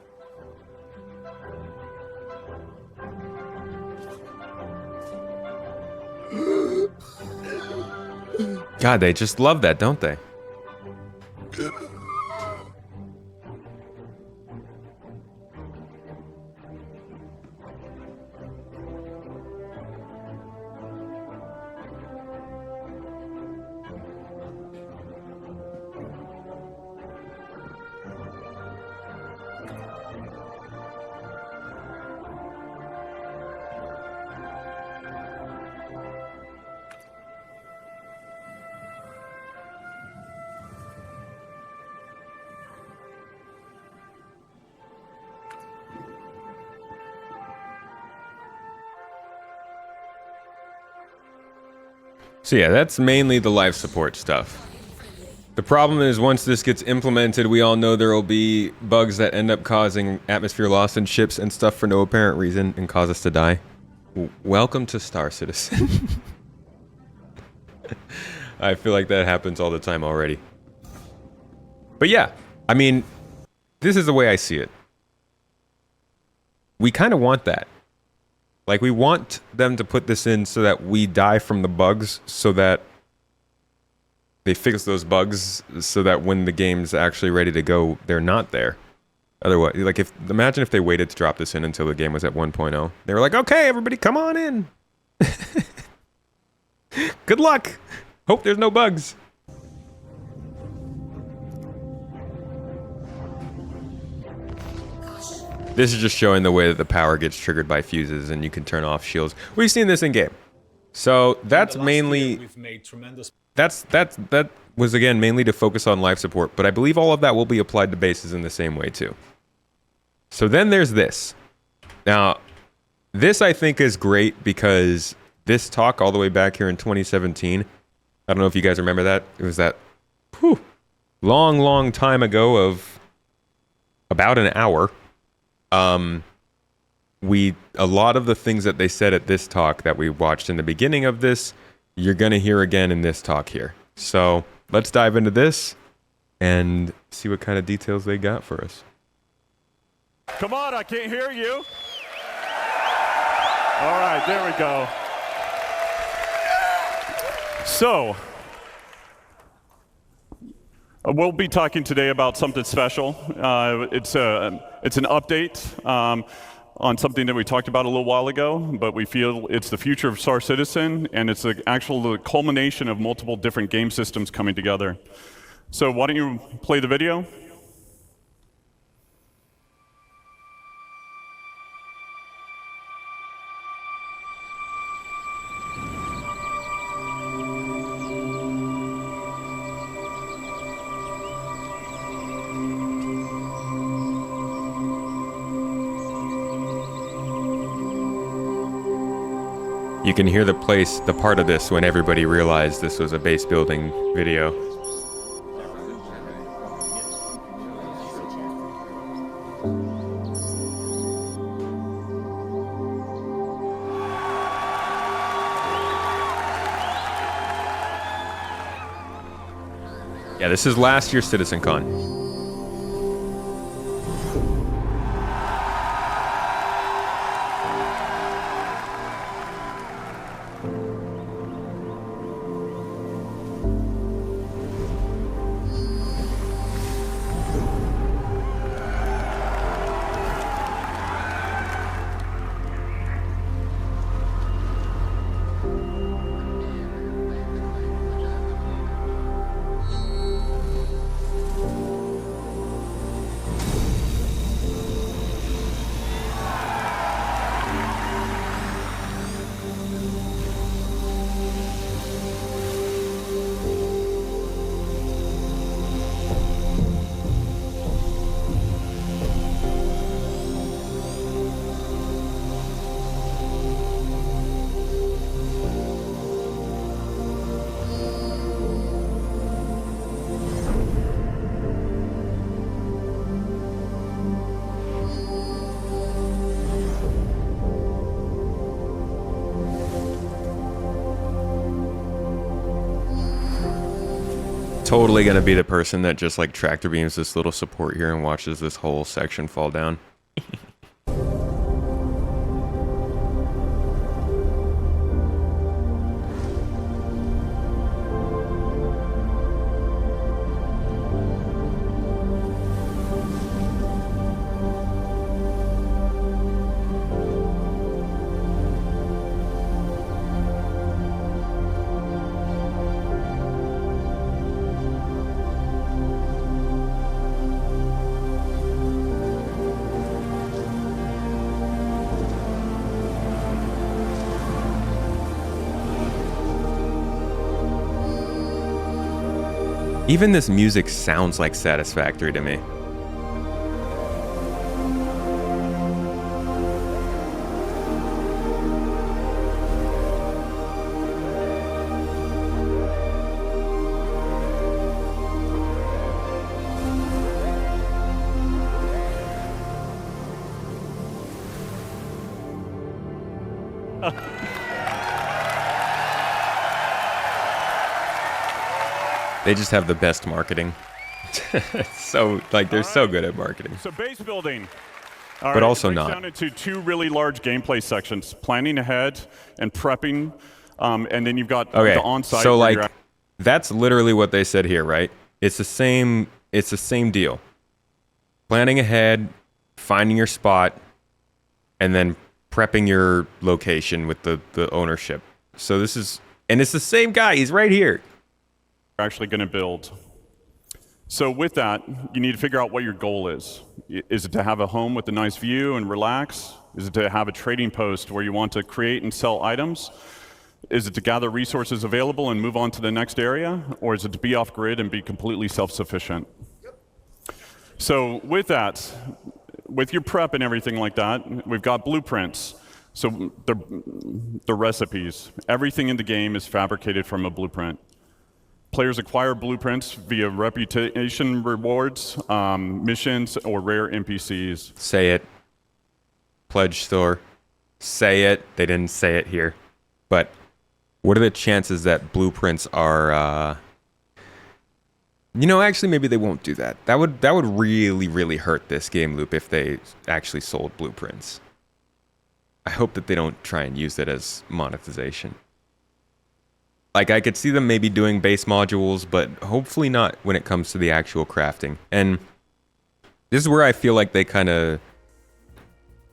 God, they just love that, don't they? So yeah, that's mainly the life support stuff. The problem is once this gets implemented, we all know there will be bugs that end up causing atmosphere loss in ships and stuff for no apparent reason and cause us to die. Welcome to Star Citizen. I feel like that happens all the time already. But yeah, I mean, this is the way I see it. We kind of want that. Like, we want them to put this in so that we die from the bugs, so that they fix those bugs, so that when the game's actually ready to go, they're not there. Otherwise, like, imagine if they waited to drop this in until the game was at 1.0. They were like, okay, everybody, come on in. Good luck. Hope there's no bugs. This is just showing the way that the power gets triggered by fuses and you can turn off shields. We've seen this in game. So that's mainly, that was again mainly to focus on life support, but I believe all of that will be applied to bases in the same way too. So then there's this. Now, this I think is great because this talk all the way back here in 2017, I don't know if you guys remember that. It was that long time ago of about an hour. A lot of the things that they said at this talk that we watched in the beginning of this, you're going to hear again in this talk here. So let's dive into this and see what kind of details they got for us. Come on, I can't hear you. All right, there we go. So, we'll be talking today about something special. It's an update on something that we talked about a little while ago, but we feel it's the future of Star Citizen, and it's the culmination of multiple different game systems coming together. So why don't you play the video? You can hear the part of this when everybody realized this was a base building video. Yeah, this is last year's CitizenCon. Totally gonna be the person that just like tractor beams this little support here and watches this whole section fall down. Even this music sounds like Satisfactory to me. They just have the best marketing. So, like, they're so good at marketing. So base building. But also it breaks not. down into two really large gameplay sections: planning ahead and prepping, and then you've got Okay, the on-site. so where like, you're that's literally what they said here, right? It's the same deal. Planning ahead, finding your spot, and then prepping your location with the ownership. So this is, and it's the same guy. He's right here. actually going to build. So with that, you need to figure out what your goal is. Is it to have a home with a nice view and relax? Is it to have a trading post where you want to create and sell items? Is it to gather resources available and move on to the next area? Or is it to be off-grid and be completely self-sufficient? So with that, with your prep and everything like that, we've got blueprints. So the recipes. Everything in the game is fabricated from a blueprint. Players acquire blueprints via reputation rewards, missions, or rare NPCs. Say it. Pledge store. Say it. They didn't say it here. But what are the chances that blueprints are... actually, maybe they won't do that. That would really, really hurt this game loop if they actually sold blueprints. I hope that they don't try and use it as monetization. Like, I could see them maybe doing base modules, but hopefully not when it comes to the actual crafting. And this is where I feel like they kind of...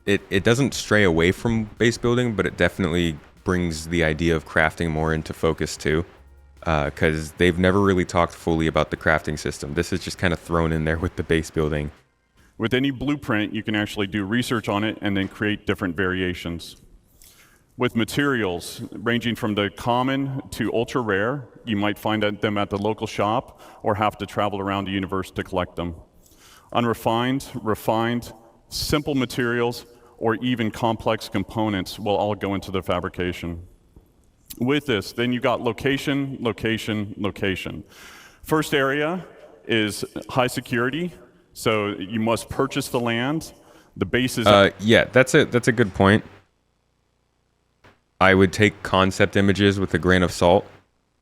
It doesn't stray away from base building, but it definitely brings the idea of crafting more into focus too. Because they've never really talked fully about the crafting system. This is just kind of thrown in there with the base building. With any blueprint, you can actually do research on it and then create different variations. With materials, ranging from the common to ultra rare, you might find them at the local shop or have to travel around the universe to collect them. Unrefined, refined, simple materials, or even complex components will all go into the fabrication. With this, then you got location, location, location. First area is high security, so you must purchase the land. The base is... yeah, that's a good point. I would take concept images with a grain of salt,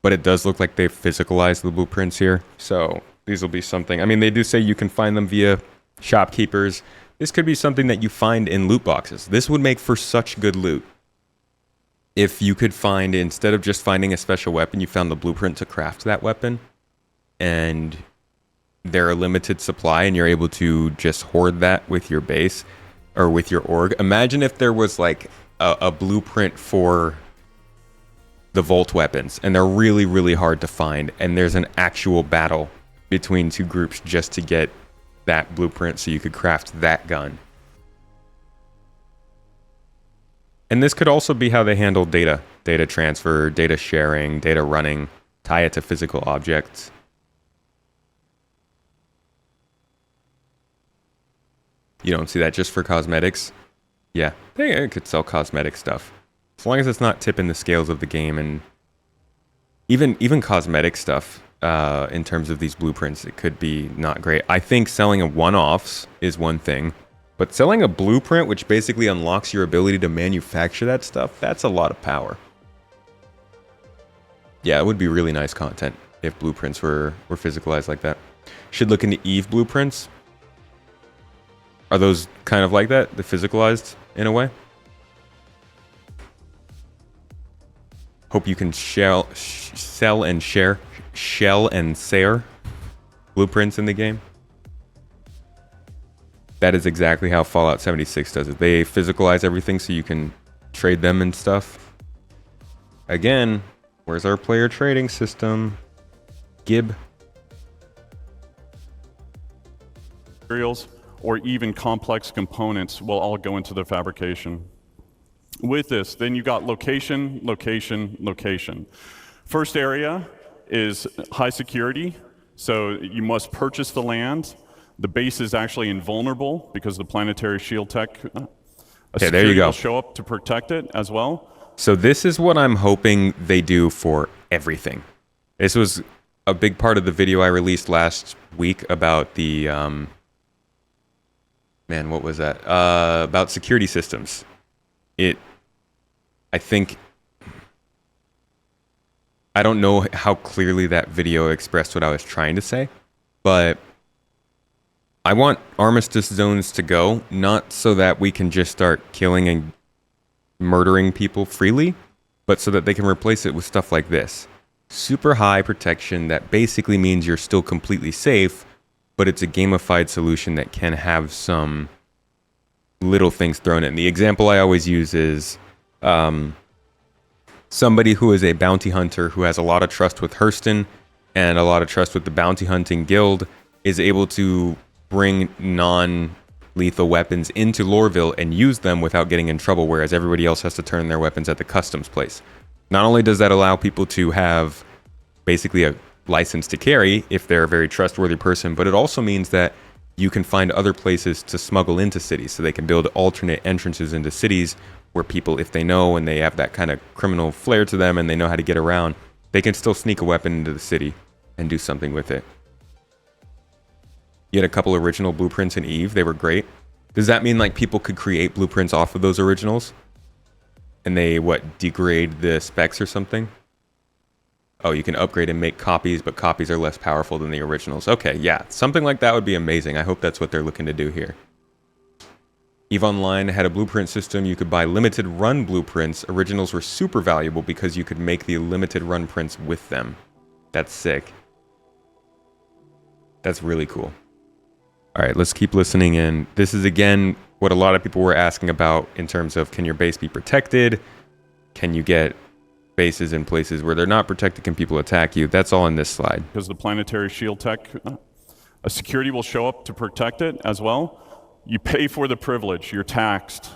but it does look like they've physicalized the blueprints here. So these will be something. I mean, they do say you can find them via shopkeepers. This could be something that you find in loot boxes. This would make for such good loot. If you could find, instead of just finding a special weapon, you found the blueprint to craft that weapon, and they're a limited supply, and you're able to just hoard that with your base, or with your org. Imagine if there was like a blueprint for the Volt weapons, and they're really, really hard to find, and there's an actual battle between two groups just to get that blueprint so you could craft that gun. And this could also be how they handle data transfer, data sharing, data running, tie it to physical objects. You don't see that just for cosmetics? Yeah, they could sell cosmetic stuff. As long as it's not tipping the scales of the game, and even cosmetic stuff, in terms of these blueprints, it could be not great. I think selling a one-offs is one thing, but selling a blueprint, which basically unlocks your ability to manufacture that stuff, that's a lot of power. Yeah, it would be really nice content. if blueprints were physicalized like that. Should look into Eve blueprints. Are those kind of like that? The physicalized in a way? Hope you can sell and share blueprints in the game. That is exactly how Fallout 76 does it. They physicalize everything so you can trade them and stuff. Again, where's our player trading system? Gib. Materials or even complex components will all go into the fabrication. With this, then you got location, location, location. First area is high security, so you must purchase the land. The base is actually invulnerable because the planetary shield tech. Okay, there you go. Will show up to protect it as well. So this is what I'm hoping they do for everything. This was a big part of the video I released last week about the man, what was that? About security systems. I don't know how clearly that video expressed what I was trying to say, but I want armistice zones to go, not so that we can just start killing and murdering people freely, but so that they can replace it with stuff like this. Super high protection that basically means you're still completely safe, but it's a gamified solution that can have some little things thrown in. The example I always use is somebody who is a bounty hunter who has a lot of trust with Hurston and a lot of trust with the bounty hunting guild is able to bring non-lethal weapons into Lorville and use them without getting in trouble, whereas everybody else has to turn their weapons at the customs place. Not only does that allow people to have basically a license to carry if they're a very trustworthy person, but it also means that you can find other places to smuggle into cities, so they can build alternate entrances into cities where people, if they know and they have that kind of criminal flair to them and they know how to get around, they can still sneak a weapon into the city and do something with it. You had a couple original blueprints in Eve. They were great. Does that mean like people could create blueprints off of those originals? And they, degrade the specs or something? Oh, you can upgrade and make copies, but copies are less powerful than the originals. Okay, yeah, something like that would be amazing. I hope that's what they're looking to do here. EVE Online had a blueprint system. You could buy limited run blueprints. Originals were super valuable because you could make the limited run prints with them. That's sick. That's really cool. All right, let's keep listening in. This is, again, what a lot of people were asking about in terms of, can your base be protected? Can you get bases in places where they're not protected? Can people attack you? That's all in this slide. Because the planetary shield tech, a security will show up to protect it as well. You pay for the privilege. You're taxed.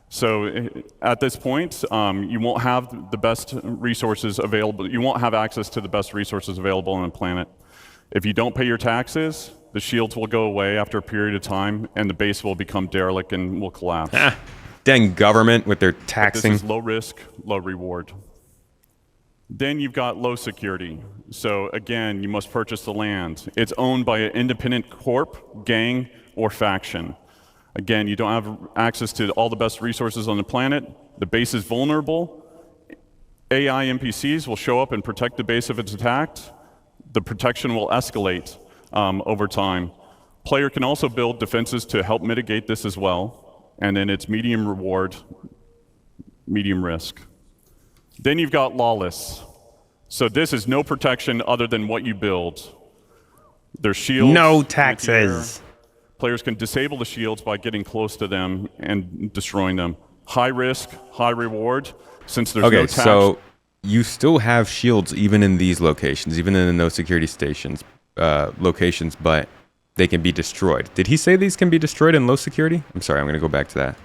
So at this point, you won't have the best resources available. You won't have access to the best resources available on the planet. If you don't pay your taxes, the shields will go away after a period of time, and the base will become derelict and will collapse. Dang government with their taxing. This is low risk, low reward. Then you've got low security. So again, you must purchase the land. It's owned by an independent corp, gang, or faction. Again, you don't have access to all the best resources on the planet. The base is vulnerable. AI NPCs will show up and protect the base if it's attacked. The protection will escalate over time. Player can also build defenses to help mitigate this as well. And then it's medium reward, medium risk. Then you've got lawless. So this is no protection other than what you build. There's shields. No taxes. Players can disable the shields by getting close to them and destroying them. High risk, high reward, since there's no tax. So you still have shields even in these locations, even in the no security stations locations, but they can be destroyed. Did he say these can be destroyed in low security? I'm sorry, I'm going to go back to that.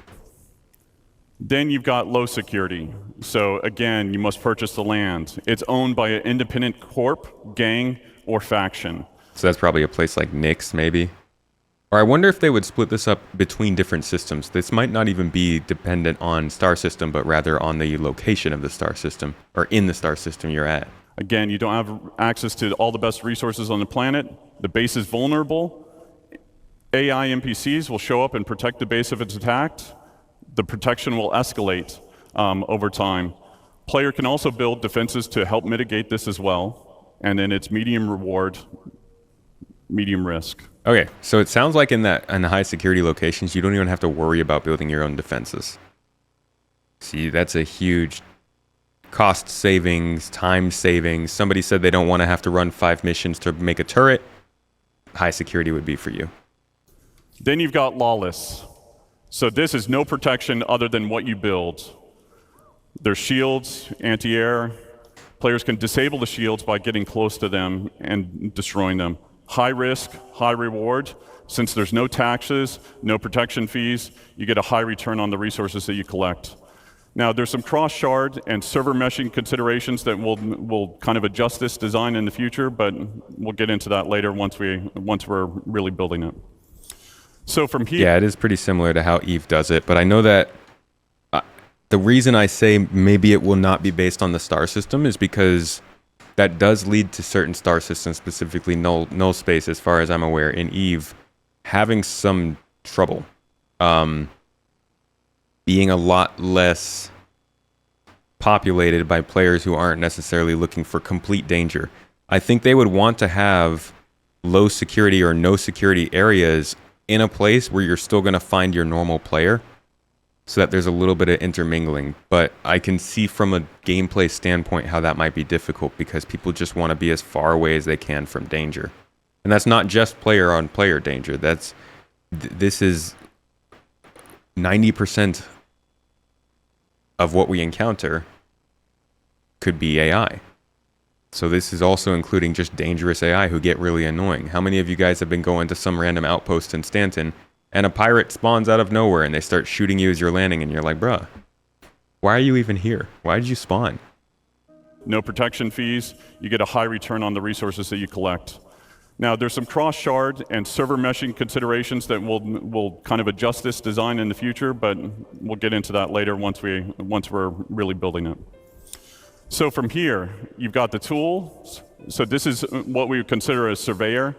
Then you've got low security. So again, you must purchase the land. It's owned by an independent corp, gang, or faction. So that's probably a place like Nyx, maybe. Or I wonder if they would split this up between different systems. This might not even be dependent on star system, but rather on the location of the star system, or in the star system you're at. Again, you don't have access to all the best resources on the planet. The base is vulnerable. AI NPCs will show up and protect the base if it's attacked. The protection will escalate over time. Player can also build defenses to help mitigate this as well. and then it's medium reward, medium risk. Okay, so it sounds like in the high security locations, you don't even have to worry about building your own defenses. See, that's a huge cost savings, time savings. Somebody said they don't want to have to run 5 missions to make a turret. High security would be for you. Then you've got lawless. So this is no protection other than what you build. There's shields, anti-air. Players can disable the shields by getting close to them and destroying them. High risk, high reward. Since there's no taxes, no protection fees, you get a high return on the resources that you collect. Now, there's some cross-shard and server meshing considerations that we'll kind of adjust this design in the future, but we'll get into that later once we're really building it. So from here... Yeah, it is pretty similar to how Eve does it, but I know that the reason I say maybe it will not be based on the star system is because that does lead to certain star systems, specifically null space, as far as I'm aware, in Eve, having some trouble. Being a lot less populated by players who aren't necessarily looking for complete danger. I think they would want to have low security or no security areas in a place where you're still going to find your normal player, so that there's a little bit of intermingling. But I can see from a gameplay standpoint how that might be difficult, because people just want to be as far away as they can from danger. And that's not just player on player danger. This is 90% of what we encounter could be AI. So this is also including just dangerous AI who get really annoying. How many of you guys have been going to some random outpost in Stanton and a pirate spawns out of nowhere and they start shooting you as you're landing and you're like, bruh, why are you even here? Why did you spawn? No protection fees, you get a high return on the resources that you collect. Now, there's some cross-shard and server meshing considerations that we'll kind of adjust this design in the future, but we'll get into that later once we're really building it. So from here, you've got the tool. So this is what we would consider a surveyor.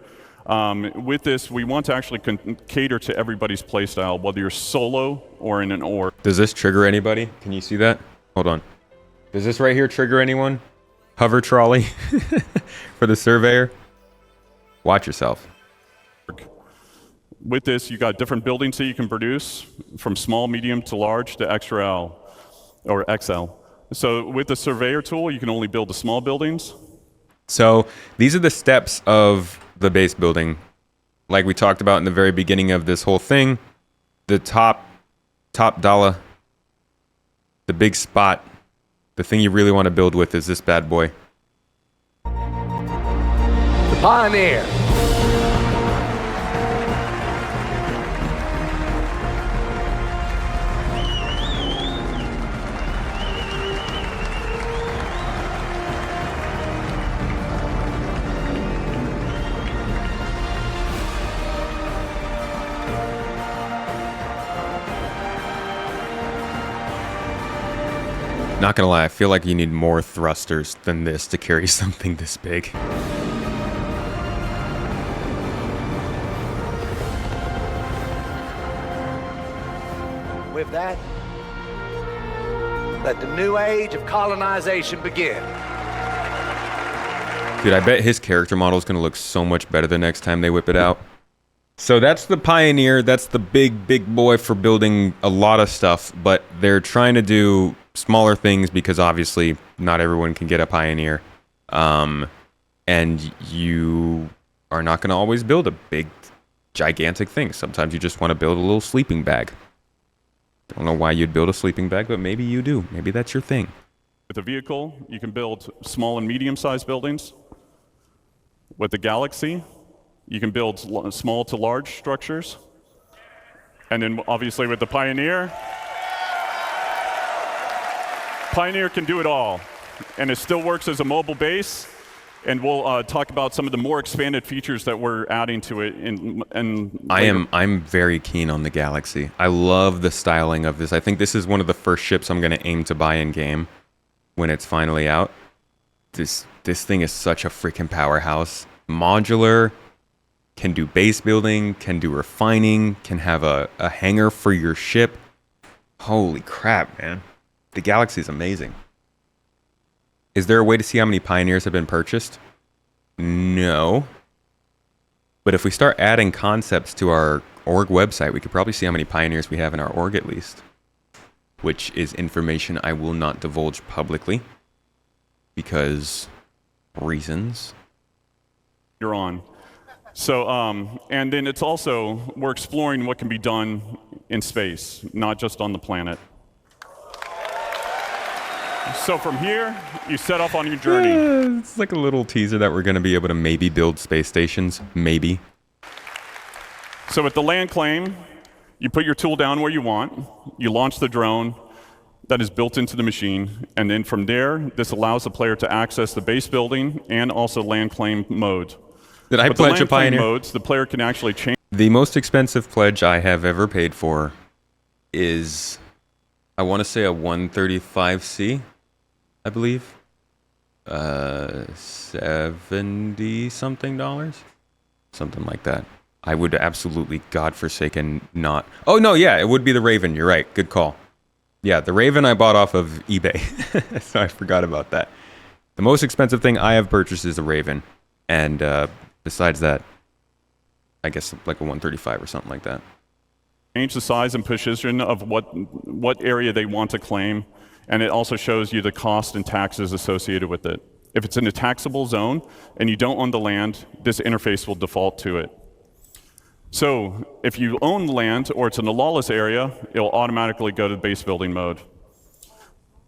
With this, we want to actually cater to everybody's playstyle, whether you're solo or in an org. Does this trigger anybody? Can you see that? Hold on. Does this right here trigger anyone? Hover trolley for the surveyor? Watch yourself. With this, you got different buildings that you can produce, from small, medium to large to XL or XL. So with the surveyor tool, you can only build the small buildings. So these are the steps of the base building. Like we talked about in the very beginning of this whole thing, the top dollar, the big spot, the thing you really want to build with is this bad boy. The Pioneer. Not gonna lie, I feel like you need more thrusters than this to carry something this big. With that, let the new age of colonization begin. Dude, I bet his character model is gonna look so much better the next time they whip it out. So that's the Pioneer. That's the big boy for building a lot of stuff, but they're trying to do smaller things because obviously not everyone can get a Pioneer. And you are not going to always build a big, gigantic thing. Sometimes you just want to build a little sleeping bag. Don't know why you'd build a sleeping bag, but maybe you do. Maybe that's your thing. With a vehicle, you can build small and medium-sized buildings. With the Galaxy, you can build small to large structures. And then obviously with the Pioneer can do it all. And it still works as a mobile base. And we'll talk about some of the more expanded features that we're adding to it. I'm very keen on the Galaxy. I love the styling of this. I think this is one of the first ships I'm going to aim to buy in game when it's finally out. This thing is such a freaking powerhouse. Modular, can do base building, can do refining, can have a hangar for your ship. Holy crap, man. The Galaxy is amazing. Is there a way to see how many Pioneers have been purchased? No. But if we start adding concepts to our org website, we could probably see how many pioneers we have in our org at least. Which is information I will not divulge publicly. Because reasons. You're on. So, and then it's also, we're exploring what can be done in space, not just on the planet. So from here, you set off on your journey. It's like a little teaser that we're going to be able to maybe build space stations. Maybe. So with the land claim, you put your tool down where you want, you launch the drone that is built into the machine, and then from there, this allows the player to access the base building and also land claim mode. Did I But pledge the a Pioneer? modes, the player can actually change. The most expensive pledge I have ever paid for is, I want to say a 135C, I believe. $70 something dollars? Something like that. I would absolutely godforsaken not. Oh, no, yeah, it would be the Raven. You're right. Good call. Yeah, the Raven I bought off of eBay. So I forgot about that. The most expensive thing I have purchased is a Raven. And besides that, I guess like a 135 or something like that. Change the size and position of what area they want to claim, and it also shows you the cost and taxes associated with it. If it's in a taxable zone and you don't own the land, this interface will default to it. So if you own the land or it's in a lawless area, it'll automatically go to base building mode.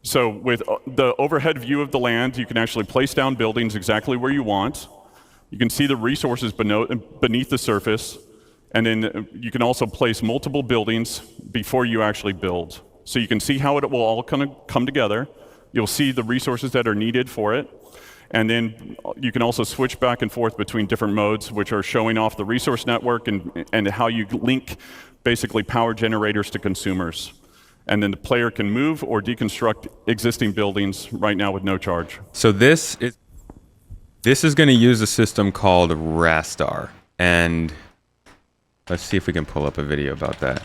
So with the overhead view of the land, you can actually place down buildings exactly where you want. You can see the resources beneath the surface, and then you can also place multiple buildings before you actually build. So you can see how it will all kind of come together. You'll see the resources that are needed for it. And then you can also switch back and forth between different modes, which are showing off the resource network and how you link basically power generators to consumers. And then the player can move or deconstruct existing buildings right now with no charge. So this is going to use a system called Rastar. And let's see if we can pull up a video about that.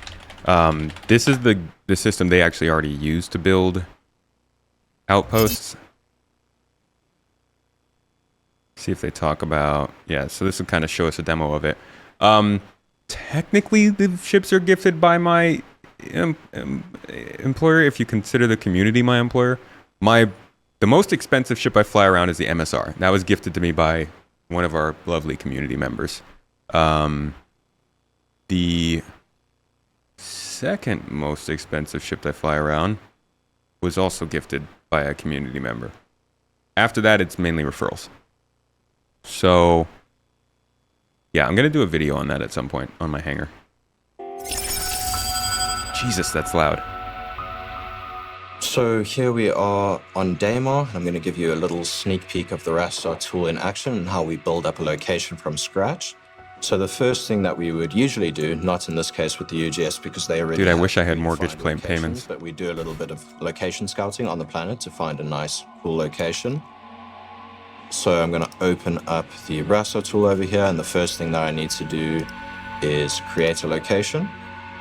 This is the system they actually already use to build outposts. See if they talk about, yeah, so this will kind of show us a demo of it. Technically, the ships are gifted by my employer, if you consider the community my employer. The most expensive ship I fly around is the MSR. That was gifted to me by one of our lovely community members. The second most expensive ship I fly around was also gifted by a community member. After that, it's mainly referrals. So, yeah, I'm going to do a video on that at some point on my hangar. Jesus, that's loud. So here we are on Daymar. I'm going to give you a little sneak peek of the Rastar tool in action and how we build up a location from scratch. So the first thing that we would usually do, not in this case with the UGS because they already Dude, I wish I had mortgage payments. But we do a little bit of location scouting on the planet to find a nice, cool location. So I'm going to open up the Rastar tool over here, and the first thing that I need to do is create a location.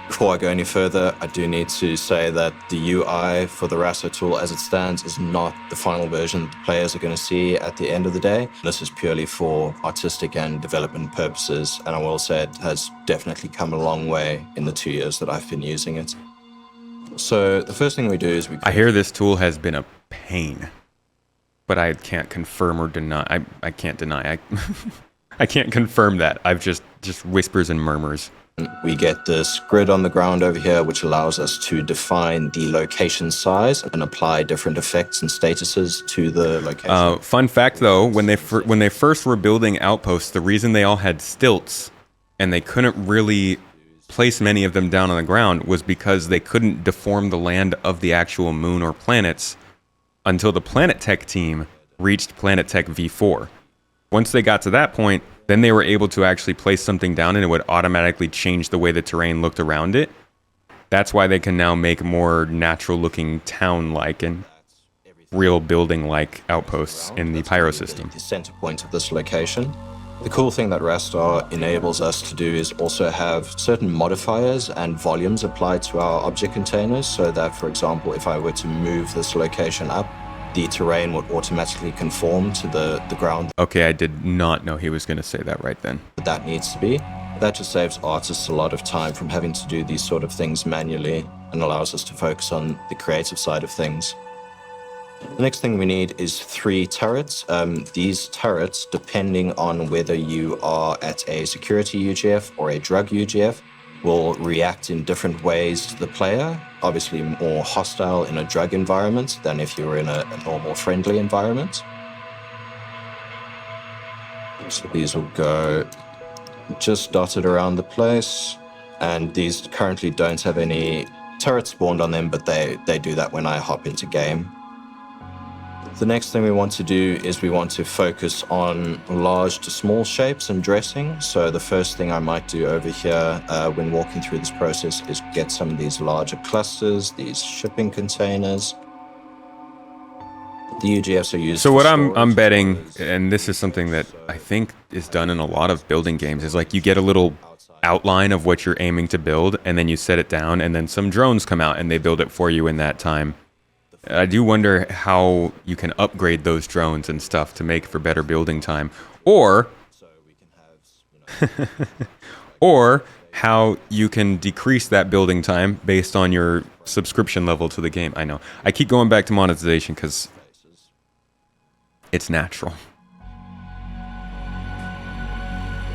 Before I go any further, I do need to say that the UI for the Rastar tool as it stands is not the final version that the players are going to see at the end of the day. This is purely for artistic and development purposes, and I will say it has definitely come a long way in the 2 years that I've been using it. So the first thing we do is I hear this tool has been a pain. But I can't confirm or deny. I can't deny. I can't confirm that. I've just whispers and murmurs. We get this grid on the ground over here, which allows us to define the location size and apply different effects and statuses to the location. Fun fact, though, when they first were building outposts, the reason they all had stilts and they couldn't really place many of them down on the ground was because they couldn't deform the land of the actual moon or planets until the Planet Tech team reached Planet Tech V4. Once they got to that point, then they were able to actually place something down and it would automatically change the way the terrain looked around it. That's why they can now make more natural-looking town-like and real building-like outposts in the Pyro system. The center point of this location. The cool thing that Rastar enables us to do is also have certain modifiers and volumes applied to our object containers, so that, for example, if I were to move this location up, the terrain would automatically conform to the ground Okay, I did not know he was going to say that right then. that needs to be. That just saves artists a lot of time from having to do these sort of things manually and allows us to focus on the creative side of things. The next thing we need is 3 turrets. These turrets, depending on whether you are at a security UGF or a drug UGF, will react in different ways to the player. Obviously more hostile in a drug environment than if you were in a normal friendly environment. So these will go just dotted around the place, and these currently don't have any turrets spawned on them, but they do that when I hop into game. The next thing we want to do is we want to focus on large to small shapes and dressing. So the first thing I might do over here when walking through this process is get some of these larger clusters, these shipping containers. The UGFs are used. So what for I'm storage. betting, and this is something that I think is done in a lot of building games, is like you get a little outline of what you're aiming to build, and then you set it down, and then some drones come out and they build it for you in that time. I do wonder how you can upgrade those drones and stuff to make for better building time, or or how you can decrease that building time based on your subscription level to the game. I know. I keep going back to monetization because it's natural.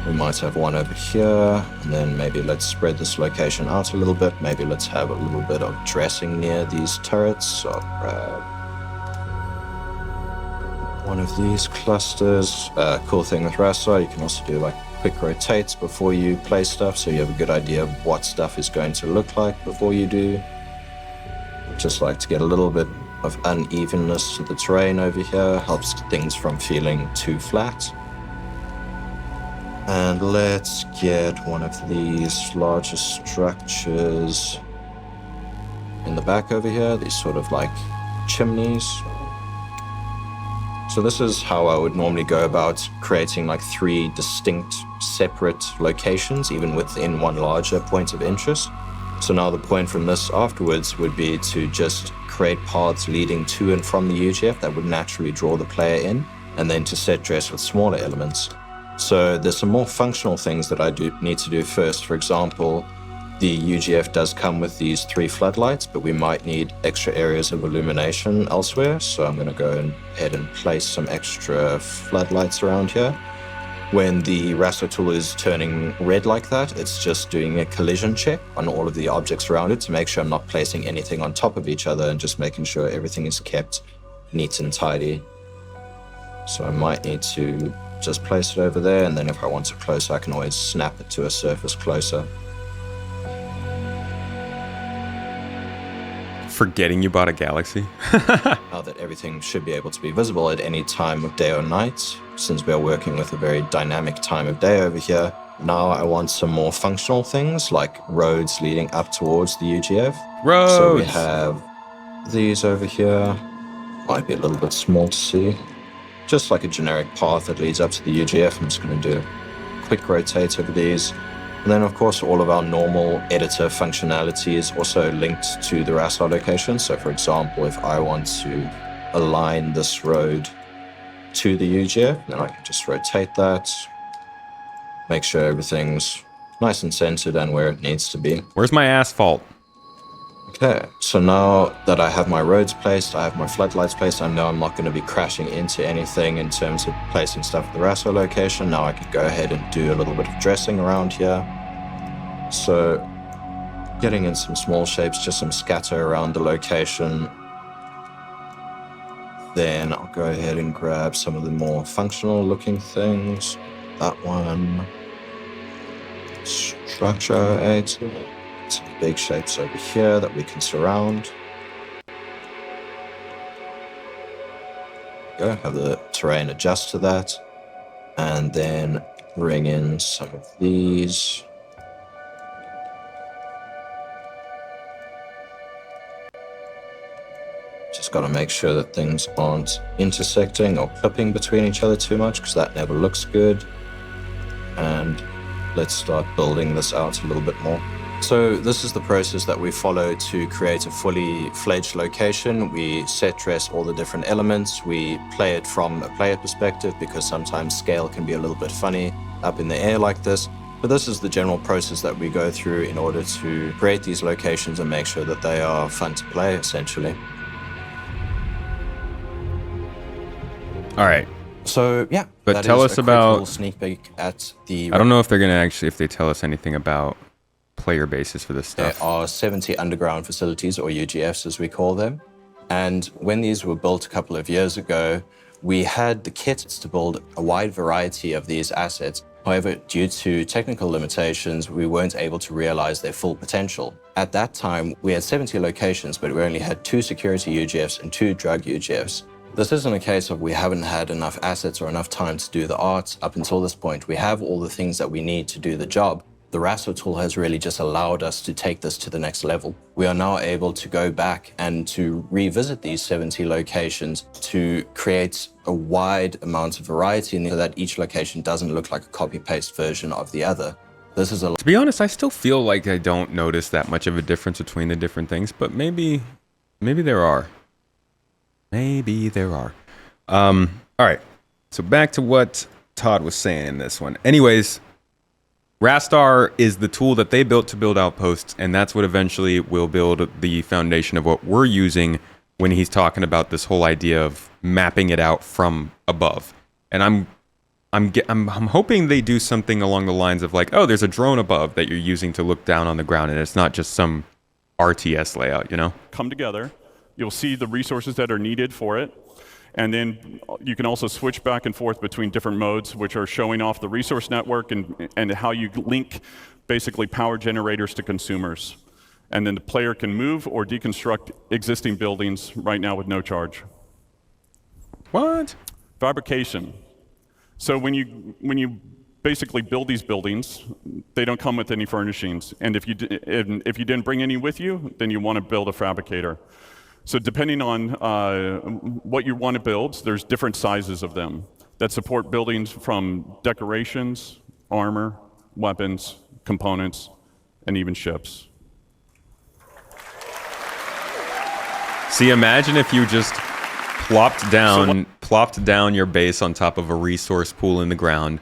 We might have one over here, and then maybe let's spread this location out a little bit. Maybe let's have a little bit of dressing near these turrets. So I'll grab one of these clusters. Cool thing with Raster, you can also do like quick rotates before you place stuff, so you have a good idea of what stuff is going to look like before you do. Just like to get a little bit of unevenness to the terrain over here, helps things from feeling too flat. And let's get one of these larger structures in the back over here, these sort of like chimneys. So this is how I would normally go about creating like 3 distinct separate locations, even within one larger point of interest. So now the point from this afterwards would be to just create paths leading to and from the UGF that would naturally draw the player in, and then to set dress with smaller elements. So there's some more functional things that I do need to do first. For example, the UGF does come with these 3 floodlights, but we might need extra areas of illumination elsewhere. So I'm going to go ahead and place some extra floodlights around here. When the raster tool is turning red like that, it's just doing a collision check on all of the objects around it to make sure I'm not placing anything on top of each other, and just making sure everything is kept neat and tidy. So I might need to just place it over there, and then if I want it closer, I can always snap it to a surface closer. Forgetting you bought a Galaxy. Now that everything should be able to be visible at any time of day or night, since we are working with a very dynamic time of day over here, now I want some more functional things like roads leading up towards the UGF. Roads! So we have these over here. Might be a little bit small to see. Just like a generic path that leads up to the UGF. I'm just going to do a quick rotate over these. And then, of course, all of our normal editor functionality is also linked to the raster location. So, for example, if I want to align this road to the UGF, then I can just rotate that, make sure everything's nice and centered and where it needs to be. Where's my asphalt? Okay, so now that I have my roads placed, I have my floodlights placed, I know I'm not going to be crashing into anything in terms of placing stuff at the raster location. Now I can go ahead and do a little bit of dressing around here. So getting in some small shapes, just some scatter around the location. Then I'll go ahead and grab some of the more functional looking things. That one. Structure 8. Some big shapes over here that we can surround. Go, have the terrain adjust to that. And then bring in some of these. Just got to make sure that things aren't intersecting or clipping between each other too much, because that never looks good. And let's start building this out a little bit more. So this is the process that we follow to create a fully fledged location. We set dress all the different elements. We play it from a player perspective because sometimes scale can be a little bit funny up in the air like this. But this is the general process that we go through in order to create these locations and make sure that they are fun to play, essentially. All right. So yeah, but tell us about sneak peek at the. I don't know if they're gonna actually, if they tell us anything about player bases for this stuff. There are 70 underground facilities, or UGFs as we call them. And when these were built a couple of years ago, we had the kits to build a wide variety of these assets. However, due to technical limitations, we weren't able to realize their full potential. At that time, we had 70 locations, but we only had 2 security UGFs and 2 drug UGFs. This isn't a case of we haven't had enough assets or enough time to do the art. Up until this point, we have all the things that we need to do the job. The Rasso tool has really just allowed us to take this to the next level. We are now able to go back and to revisit these 70 locations to create a wide amount of variety so that each location doesn't look like a copy-paste version of the other. This is To be honest, I still feel like I don't notice that much of a difference between the different things, but maybe there are. Maybe there are. All right. So back to what Todd was saying in this one. Anyways, Rastar is the tool that they built to build outposts, and that's what eventually will build the foundation of what we're using when he's talking about this whole idea of mapping it out from above. And I'm hoping they do something along the lines of like, oh, there's a drone above that you're using to look down on the ground, and it's not just some RTS layout, you know? Come together. You'll see the resources that are needed for it. And then you can also switch back and forth between different modes, which are showing off the resource network and how you link basically power generators to consumers. And then the player can move or deconstruct existing buildings right now with no charge. What? Fabrication. So when you basically build these buildings, they don't come with any furnishings. And if you didn't bring any with you, then you want to build a fabricator. So depending on what you want to build, there's different sizes of them that support buildings from decorations, armor, weapons, components, and even ships. See, imagine if you just plopped down your base on top of a resource pool in the ground,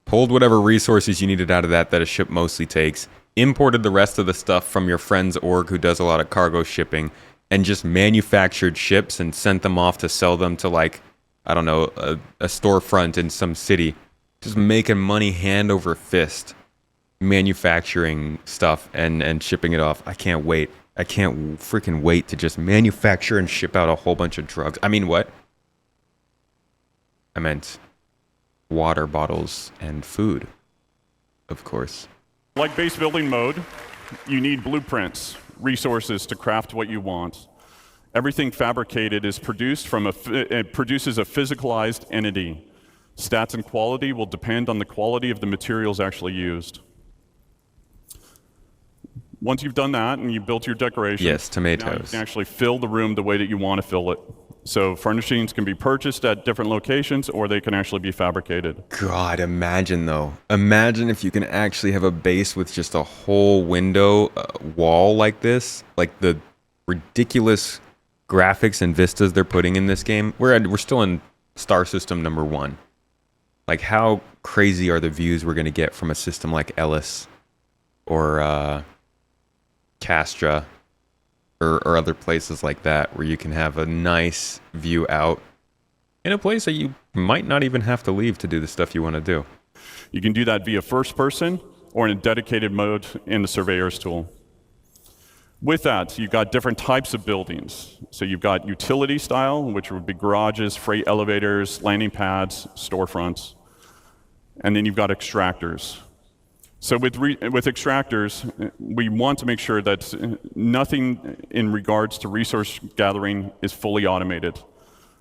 pulled whatever resources you needed out of that a ship mostly takes, imported the rest of the stuff from your friend's org who does a lot of cargo shipping, and just manufactured ships and sent them off to sell them to, like, I don't know, a storefront in some city. Just making money hand over fist, manufacturing stuff and shipping it off. I can't wait. I can't freaking wait to just manufacture and ship out a whole bunch of drugs. I mean, what? I meant water bottles and food, of course. Like base building mode, you need blueprints, resources to craft what you want. Everything fabricated is produced from it produces a physicalized entity. Stats and quality will depend on the quality of the materials actually used. Once you've done that and you've built your decoration, yes, tomatoes. Now you can actually fill the room the way that you want to fill it. So furnishings can be purchased at different locations, or they can actually be fabricated. God, imagine though. Imagine if you can actually have a base with just a whole window wall like this, like the ridiculous graphics and vistas they're putting in this game. We're still in Star System number 1. Like, how crazy are the views we're going to get from a system like Ellis or Castra or other places like that, where you can have a nice view out in a place that you might not even have to leave to do the stuff you want to do. You can do that via first person or in a dedicated mode in the Surveyor's tool. With that, you've got different types of buildings. So you've got utility style, which would be garages, freight elevators, landing pads, storefronts. And then you've got extractors. So with extractors, we want to make sure that nothing in regards to resource gathering is fully automated.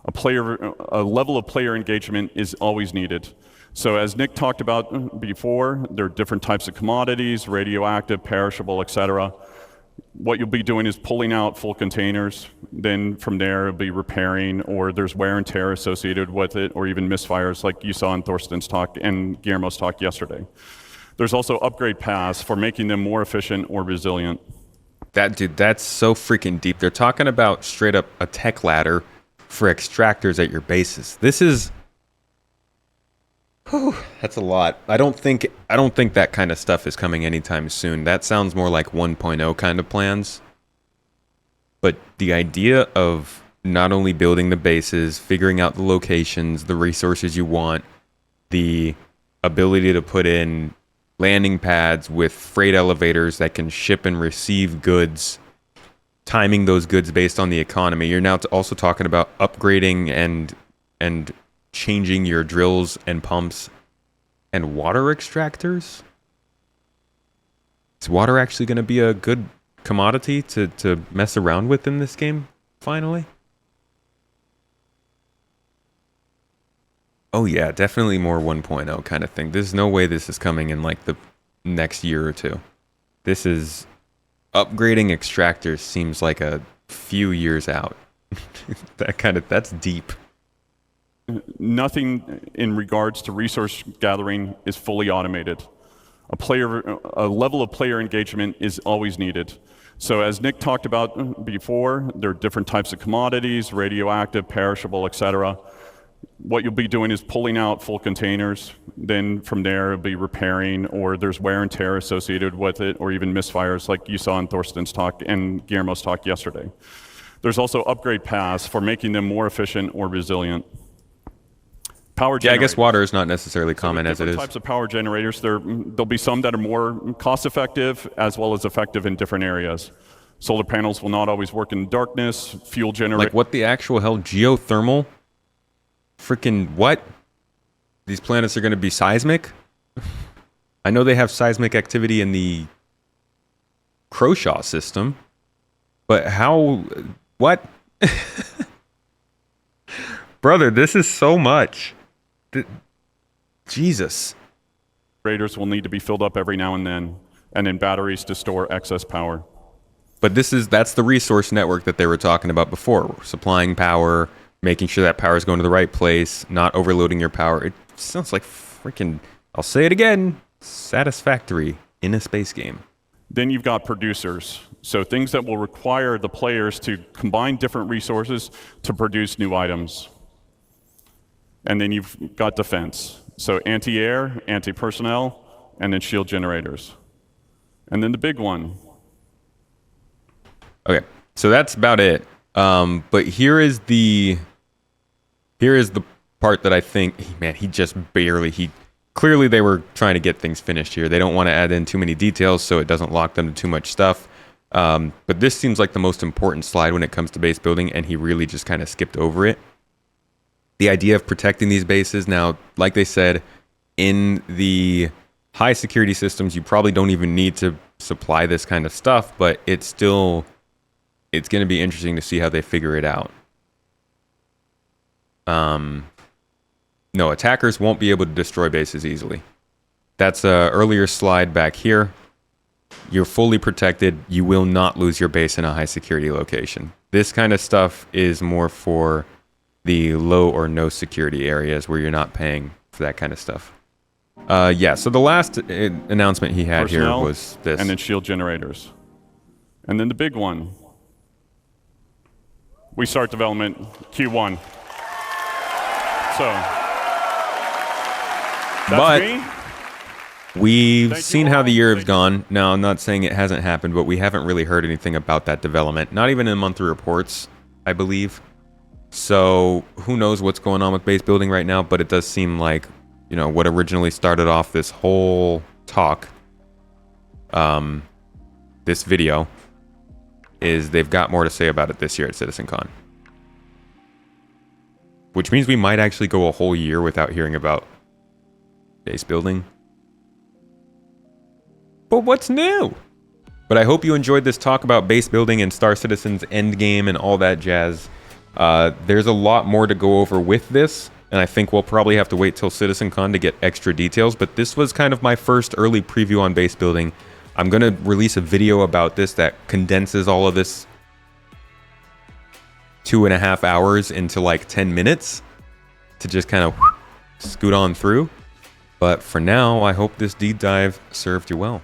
A level of player engagement is always needed. So as Nick talked about before, there are different types of commodities, radioactive, perishable, etc. What you'll be doing is pulling out full containers. Then from there, it'll be repairing, or there's wear and tear associated with it, or even misfires like you saw in Thorsten's talk and Guillermo's talk yesterday. There's also upgrade paths for making them more efficient or resilient. That's so freaking deep. They're talking about straight up a tech ladder for extractors at your bases. This is... Whew, that's a lot. I don't think that kind of stuff is coming anytime soon. That sounds more like 1.0 kind of plans. But the idea of not only building the bases, figuring out the locations, the resources you want, the ability to put in landing pads with freight elevators that can ship and receive goods, timing those goods based on the economy. You're now also talking about upgrading and changing your drills and pumps and water extractors. Is water actually going to be a good commodity to mess around with in this game, finally? Oh yeah, definitely more 1.0 kind of thing. There's no way this is coming in like the next year or two. This is... Upgrading extractors seems like a few years out. That's deep. Nothing in regards to resource gathering is fully automated. A level of player engagement is always needed. So as Nick talked about before, there are different types of commodities, radioactive, perishable, etc. What you'll be doing is pulling out full containers. Then from there, it'll be repairing, or there's wear and tear associated with it, or even misfires like you saw in Thorsten's talk and Guillermo's talk yesterday. There's also upgrade paths for making them more efficient or resilient. Power Yeah, I generators. guess water is not necessarily common as it is. Different types of power generators. There'll be some that are more cost-effective as well as effective in different areas. Solar panels will not always work in darkness. Fuel generators. Like what the actual hell? Geothermal? Freaking what? These planets are going to be seismic? I know they have seismic activity in the Croshaw system, but how? What? Brother, this is so much. Jesus. Generators will need to be filled up every now and then batteries to store excess power. But that's the resource network that they were talking about before. Supplying power, making sure that power is going to the right place, not overloading your power. It sounds like freaking, I'll say it again, satisfactory in a space game. Then you've got producers. So things that will require the players to combine different resources to produce new items. And then you've got defense. So anti-air, anti-personnel, and then shield generators. And then the big one. Okay, so that's about it. But here is the part that I think, man, clearly they were trying to get things finished here. They don't want to add in too many details so it doesn't lock them to too much stuff. But this seems like the most important slide when it comes to base building, and he really just kind of skipped over it. The idea of protecting these bases. Now, like they said, in the high security systems, you probably don't even need to supply this kind of stuff, but it's going to be interesting to see how they figure it out. No, attackers won't be able to destroy bases easily. That's an earlier slide back here. You're fully protected. You will not lose your base in a high security location. This kind of stuff is more for the low or no security areas where you're not paying for that kind of stuff. Yeah, so the last announcement he had Personnel, here was this. And then shield generators. And then the big one. We start development Q1. So, that's me. We've Thank seen you how all. the year has Thank gone. Now, I'm not saying it hasn't happened, but we haven't really heard anything about that development. Not even in monthly reports, I believe. So, who knows what's going on with base building right now, but it does seem like, what originally started off this whole talk, this video, is they've got more to say about it this year at CitizenCon. Which means we might actually go a whole year without hearing about base building. But what's new? But I hope you enjoyed this talk about base building and Star Citizen's endgame and all that jazz. There's a lot more to go over with this, and I think we'll probably have to wait till CitizenCon to get extra details, but this was kind of my first early preview on base building. I'm going to release a video about this that condenses all of this 2.5 hours into like 10 minutes to just kind of scoot on through. But for now, I hope this deep dive served you well.